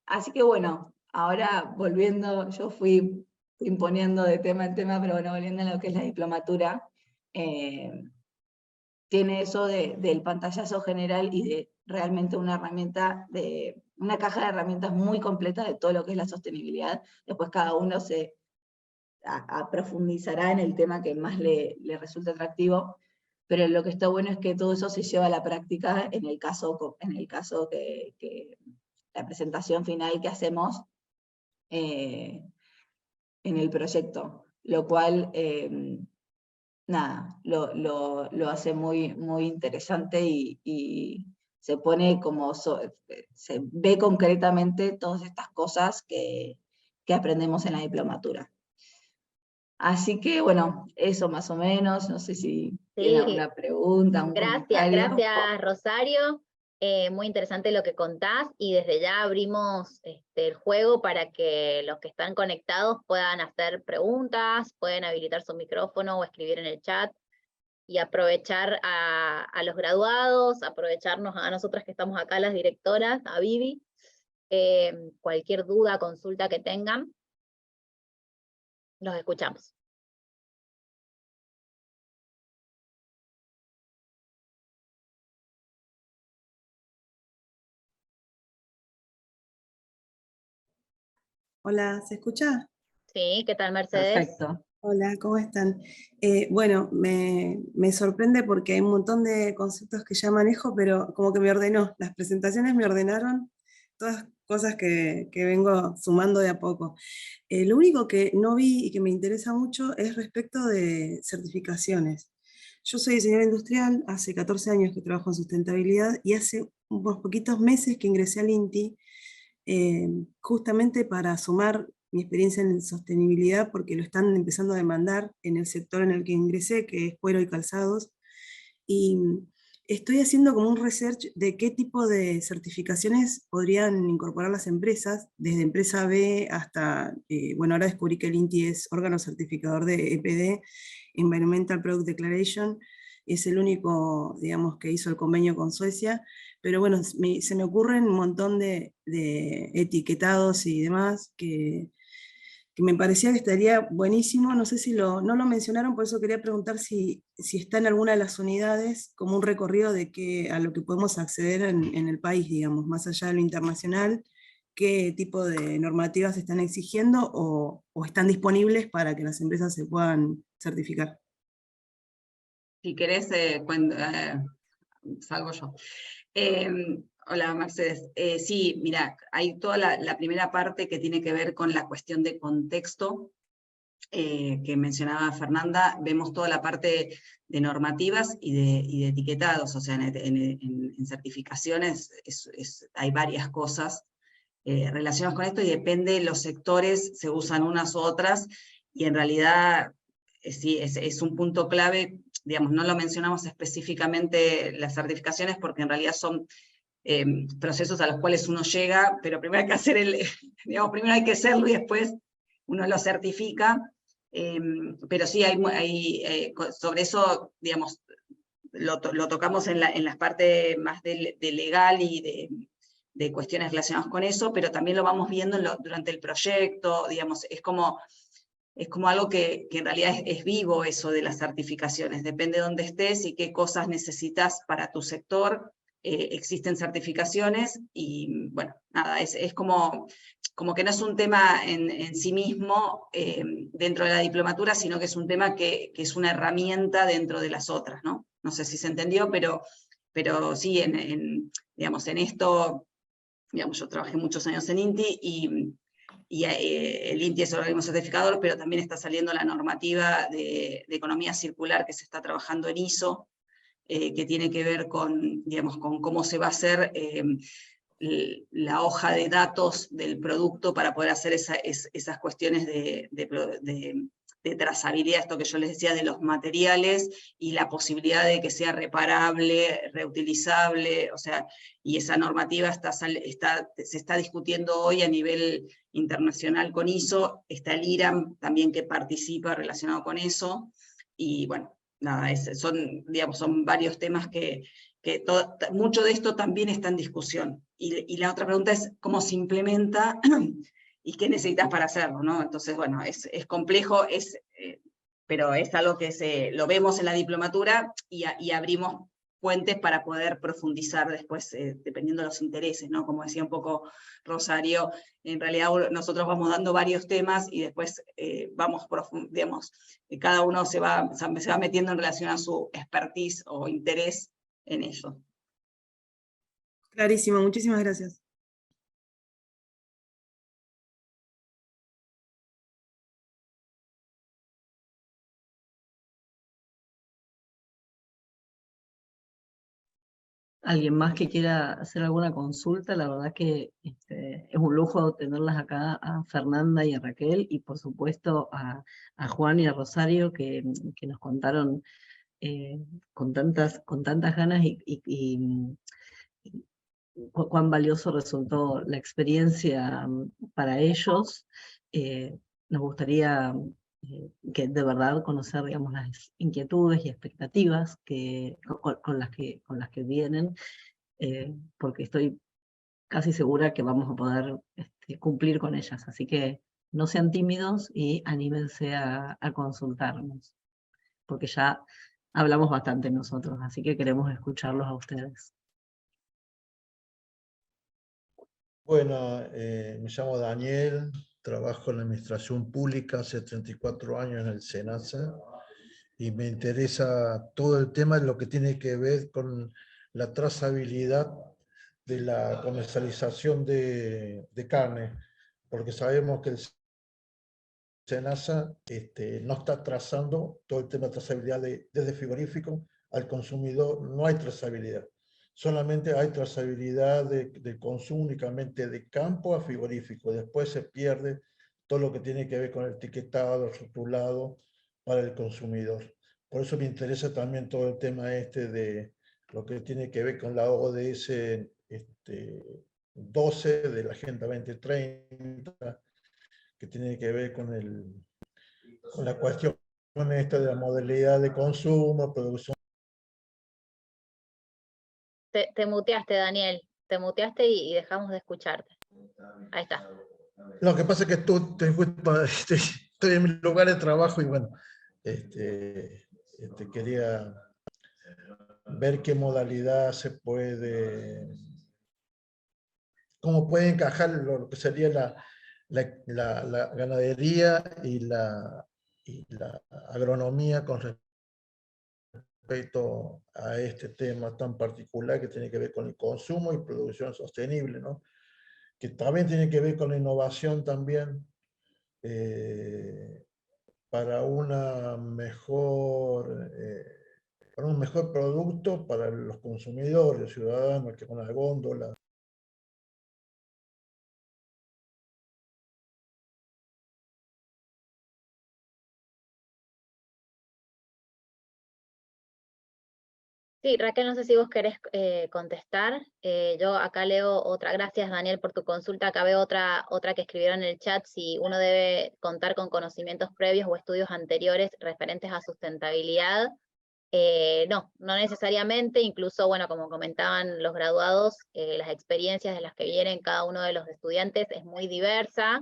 Así que bueno, ahora volviendo, yo fui imponiendo de tema en tema, pero bueno, volviendo a lo que es la diplomatura, tiene eso del pantallazo general y de realmente una herramienta de una caja de herramientas muy completa de todo lo que es la sostenibilidad. Después cada uno se profundizará en el tema que más le resulte atractivo, pero lo que está bueno es que todo eso se lleva a la práctica en el caso que la presentación final que hacemos en el proyecto, lo cual nada, lo hace muy, muy interesante y se pone como, se ve concretamente todas estas cosas que aprendemos en la diplomatura. Así que bueno, eso más o menos, no sé si tiene alguna pregunta, un comentario. Gracias Rosario, muy interesante lo que contás, y desde ya abrimos el juego para que los que están conectados puedan hacer preguntas, pueden habilitar su micrófono o escribir en el chat, y aprovechar a los graduados, aprovecharnos a nosotras que estamos acá, las directoras, a Vivi, cualquier duda, consulta que tengan, los escuchamos. Hola, ¿se escucha? Sí, ¿qué tal, Mercedes? Perfecto. Hola, ¿cómo están? Bueno, me sorprende porque hay un montón de conceptos que ya manejo, pero como que me ordenó, las presentaciones me ordenaron, todas cosas que vengo sumando de a poco. Lo único que no vi y que me interesa mucho es respecto de certificaciones. Yo soy diseñadora industrial, hace 14 años que trabajo en sustentabilidad y hace unos poquitos meses que ingresé al INTI, justamente para sumar mi experiencia en sostenibilidad, porque lo están empezando a demandar en el sector en el que ingresé, que es cuero y calzados, y estoy haciendo como un research de qué tipo de certificaciones podrían incorporar las empresas, desde empresa B hasta, bueno, ahora descubrí que el INTI es órgano certificador de EPD, Environmental Product Declaration, es el único, digamos, que hizo el convenio con Suecia, pero bueno, se me ocurren un montón de etiquetados y demás que me parecía que estaría buenísimo. No sé si no lo mencionaron, por eso quería preguntar si está en alguna de las unidades como un recorrido de a lo que podemos acceder en el país, digamos, más allá de lo internacional, qué tipo de normativas están exigiendo o están disponibles para que las empresas se puedan certificar. Si querés, salgo yo. Hola, Mercedes. Sí, mira, hay toda la primera parte que tiene que ver con la cuestión de contexto que mencionaba Fernanda. Vemos toda la parte de normativas y de etiquetados, o sea, en certificaciones hay varias cosas relacionadas con esto y depende de los sectores, se usan unas u otras, y en realidad sí, es un punto clave. Digamos, no lo mencionamos específicamente las certificaciones porque en realidad son procesos a los cuales uno llega, pero primero hay que hacer primero hay que hacerlo y después uno lo certifica, pero sí sobre eso, digamos, lo tocamos en las partes más de legal y de cuestiones relacionadas con eso, pero también lo vamos viendo durante el proyecto, digamos, es como algo que en realidad es vivo eso de las certificaciones, depende de dónde estés y qué cosas necesitas para tu sector. Existen certificaciones y bueno, nada, es como que no es un tema en sí mismo dentro de la diplomatura, sino que es un tema que es una herramienta dentro de las otras, ¿no? No sé si se entendió, pero sí, digamos, en esto, digamos, yo trabajé muchos años en INTI y el INTI es el organismo certificador, pero también está saliendo la normativa de economía circular que se está trabajando en ISO, que tiene que ver con, digamos, con cómo se va a hacer la hoja de datos del producto para poder hacer esas cuestiones de trazabilidad, esto que yo les decía de los materiales, y la posibilidad de que sea reparable, reutilizable, o sea, y esa normativa se está discutiendo hoy a nivel internacional con ISO, está el IRAM también que participa relacionado con eso, y bueno, nada, son varios temas que mucho de esto también está en discusión. Y la otra pregunta es cómo se implementa y qué necesitas para hacerlo, ¿no? Entonces, bueno, es complejo, pero es algo que lo vemos en la diplomatura y abrimos puentes para poder profundizar después, dependiendo de los intereses, ¿no? Como decía un poco Rosario, en realidad nosotros vamos dando varios temas y después vamos, digamos, cada uno se va metiendo en relación a su expertise o interés en ello. Clarísimo, muchísimas gracias. ¿Alguien más que quiera hacer alguna consulta? La verdad que es un lujo tenerlas acá a Fernanda y a Raquel, y por supuesto a Juan y a Rosario, que nos contaron con tantas ganas y cuán valioso resultó la experiencia para ellos. Nos gustaría que de verdad conocer, digamos, las inquietudes y expectativas con las que vienen, porque estoy casi segura que vamos a poder cumplir con ellas. Así que no sean tímidos y anímense a consultarnos, porque ya hablamos bastante nosotros, así que queremos escucharlos a ustedes. Bueno, me llamo Daniel, trabajo en la administración pública hace 34 años en el SENASA y me interesa todo el tema de lo que tiene que ver con la trazabilidad de la comercialización de carne, porque sabemos que el SENASA no está trazando todo el tema de trazabilidad desde frigorífico al consumidor, no hay trazabilidad. Solamente hay trazabilidad del consumo únicamente de campo a frigorífico. Después se pierde todo lo que tiene que ver con el etiquetado, el rotulado para el consumidor. Por eso me interesa también todo el tema de lo que tiene que ver con la ODS 12 de la Agenda 2030, que tiene que ver con la cuestión esta de la modalidad de consumo, producción. Te muteaste, Daniel. Te muteaste y dejamos de escucharte. Ahí está. Lo que pasa es que estoy en mi lugar de trabajo y bueno, quería ver qué modalidad se puede, cómo puede encajar lo que sería la ganadería y la agronomía con respecto a este tema tan particular que tiene que ver con el consumo y producción sostenible, ¿no? Que también tiene que ver con la innovación también, para un mejor producto para los consumidores, los ciudadanos, que con la góndola. Sí, Raquel, no sé si vos querés contestar. Yo acá leo otra. Gracias, Daniel, por tu consulta. Acá veo otra que escribieron en el chat, si uno debe contar con conocimientos previos o estudios anteriores referentes a sustentabilidad. No necesariamente. Incluso, bueno, como comentaban los graduados, las experiencias de las que vienen cada uno de los estudiantes es muy diversa.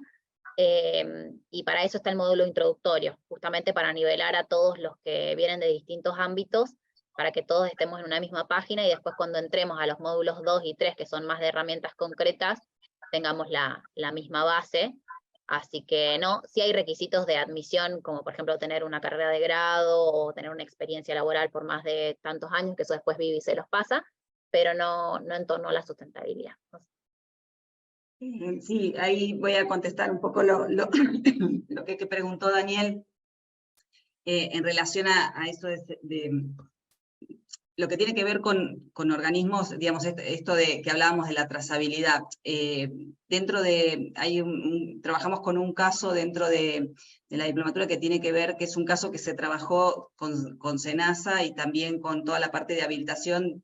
Y para eso está el módulo introductorio, justamente para nivelar a todos los que vienen de distintos ámbitos, para que todos estemos en una misma página, y después cuando entremos a los módulos 2 y 3, que son más de herramientas concretas, tengamos la misma base. Así que no, sí hay requisitos de admisión, como por ejemplo tener una carrera de grado o tener una experiencia laboral por más de tantos años, que eso después Vivi se los pasa, pero no en torno a la sustentabilidad. Sí, ahí voy a contestar un poco lo que preguntó Daniel en relación a eso de lo que tiene que ver con organismos, digamos, esto de que hablábamos de la trazabilidad. Trabajamos con un caso dentro de la diplomatura que tiene que ver, que es un caso que se trabajó con SENASA y también con toda la parte de habilitación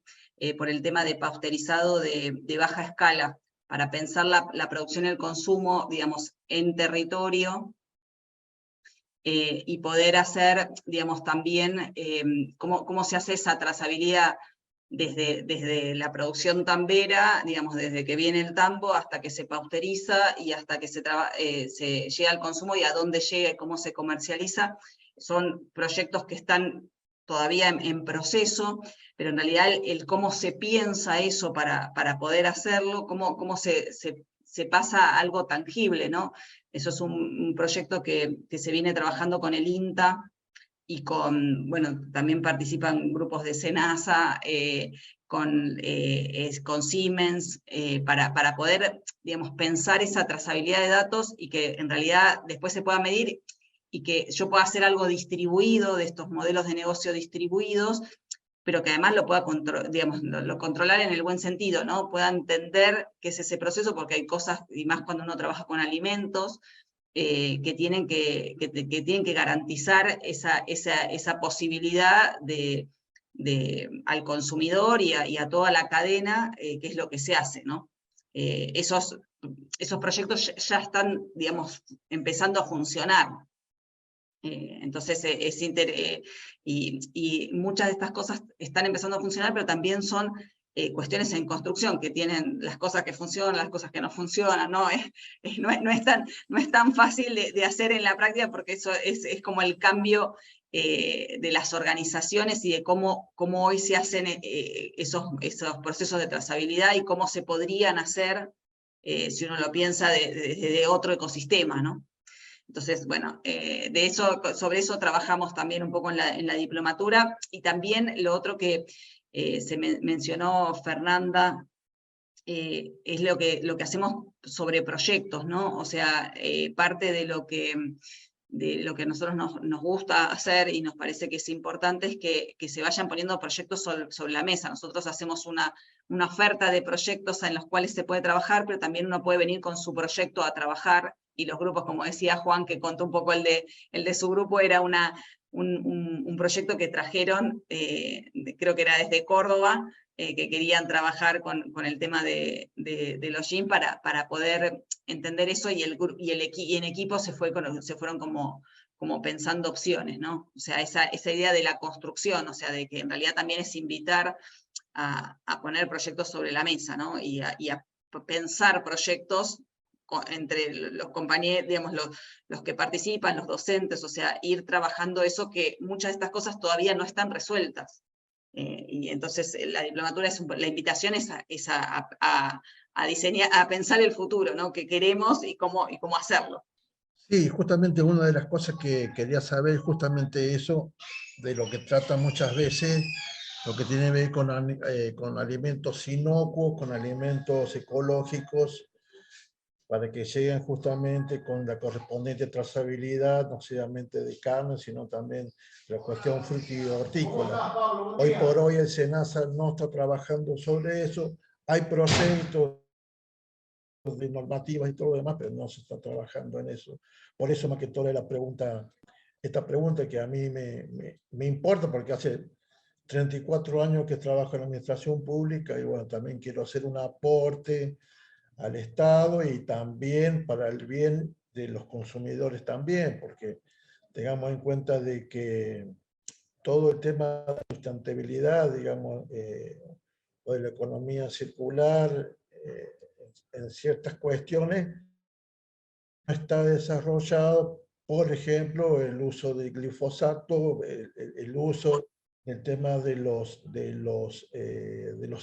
por el tema de pasteurizado de baja escala, para pensar la producción y el consumo, digamos, en territorio, y poder hacer, digamos, también cómo se hace esa trazabilidad desde la producción tambera, digamos, desde que viene el tambo hasta que se pasteuriza y hasta que se llega al consumo, y a dónde llega y cómo se comercializa. Son proyectos que están todavía en proceso, pero en realidad el cómo se piensa eso para poder hacerlo, cómo se pasa a algo tangible, ¿no? Eso es un proyecto que se viene trabajando con el INTA, y bueno, también participan grupos de SENASA, con Siemens, para poder, digamos, pensar esa trazabilidad de datos y que en realidad después se pueda medir y que yo pueda hacer algo distribuido de estos modelos de negocio distribuidos, pero que además lo pueda lo controlar en el buen sentido, ¿no? Pueda entender qué es ese proceso, porque hay cosas, y más cuando uno trabaja con alimentos, que tienen que garantizar esa posibilidad al consumidor y a toda la cadena, que es lo que se hace, ¿no? Esos proyectos ya están, digamos, empezando a funcionar. Entonces, y muchas de estas cosas están empezando a funcionar, pero también son cuestiones en construcción, que tienen las cosas que funcionan, las cosas que no funcionan, ¿no? No es tan fácil de hacer en la práctica, porque eso es como el cambio de las organizaciones y de cómo hoy se hacen esos procesos de trazabilidad y cómo se podrían hacer, si uno lo piensa, desde otro ecosistema, ¿no? Entonces, bueno, sobre eso trabajamos también un poco en la diplomatura, y también lo otro que mencionó Fernanda, es lo que hacemos sobre proyectos, ¿no? O sea, parte de lo que a nosotros nos gusta hacer y nos parece que es importante es que se vayan poniendo proyectos sobre la mesa. Nosotros hacemos una oferta de proyectos en los cuales se puede trabajar, pero también uno puede venir con su proyecto a trabajar, y los grupos, como decía Juan, que contó un poco el de su grupo, era un proyecto que trajeron, creo que era desde Córdoba, que querían trabajar con el tema de los GIM para poder entender eso, y en equipo se fueron como pensando opciones, ¿no? O sea, esa idea de la construcción, o sea, de que en realidad también es invitar a poner proyectos sobre la mesa, ¿no? Y a pensar proyectos entre los compañeros, digamos, los que participan, los docentes, o sea, ir trabajando eso, que muchas de estas cosas todavía no están resueltas. Y entonces la diplomatura la invitación es a diseñar, a pensar el futuro, ¿no? Que queremos y cómo hacerlo. Sí, justamente una de las cosas que quería saber, justamente eso, de lo que trata muchas veces, lo que tiene que ver con alimentos inocuos, con alimentos ecológicos, para que lleguen justamente con la correspondiente trazabilidad, no solamente de carne, sino también la cuestión hortícola. Hoy por hoy el SENASA no está trabajando sobre eso, hay proyectos de normativas y todo lo demás, pero no se está trabajando en eso. Por eso más que todo esta pregunta que a mí me importa, porque hace 34 años que trabajo en la administración pública, y bueno, también quiero hacer un aporte al Estado y también para el bien de los consumidores también, porque tengamos en cuenta de que todo el tema de sustentabilidad, digamos, o de la economía circular, en ciertas cuestiones, no está desarrollado, por ejemplo, el uso de glifosato, el uso del tema de los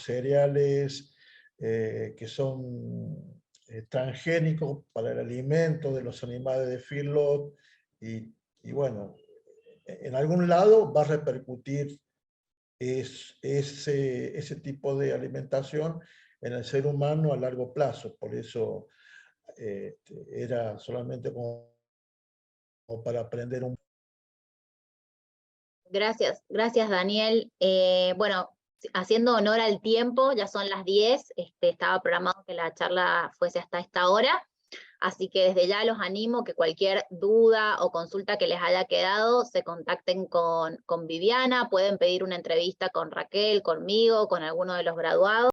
cereales, que son transgénicos para el alimento de los animales de feedlot, y bueno, en algún lado va a repercutir ese tipo de alimentación en el ser humano a largo plazo. Por eso era solamente como para aprender un... Gracias Daniel. Bueno, haciendo honor al tiempo, ya son las 10, estaba programado que la charla fuese hasta esta hora, así que desde ya los animo que cualquier duda o consulta que les haya quedado, se contacten con Viviana, pueden pedir una entrevista con Raquel, conmigo, con alguno de los graduados.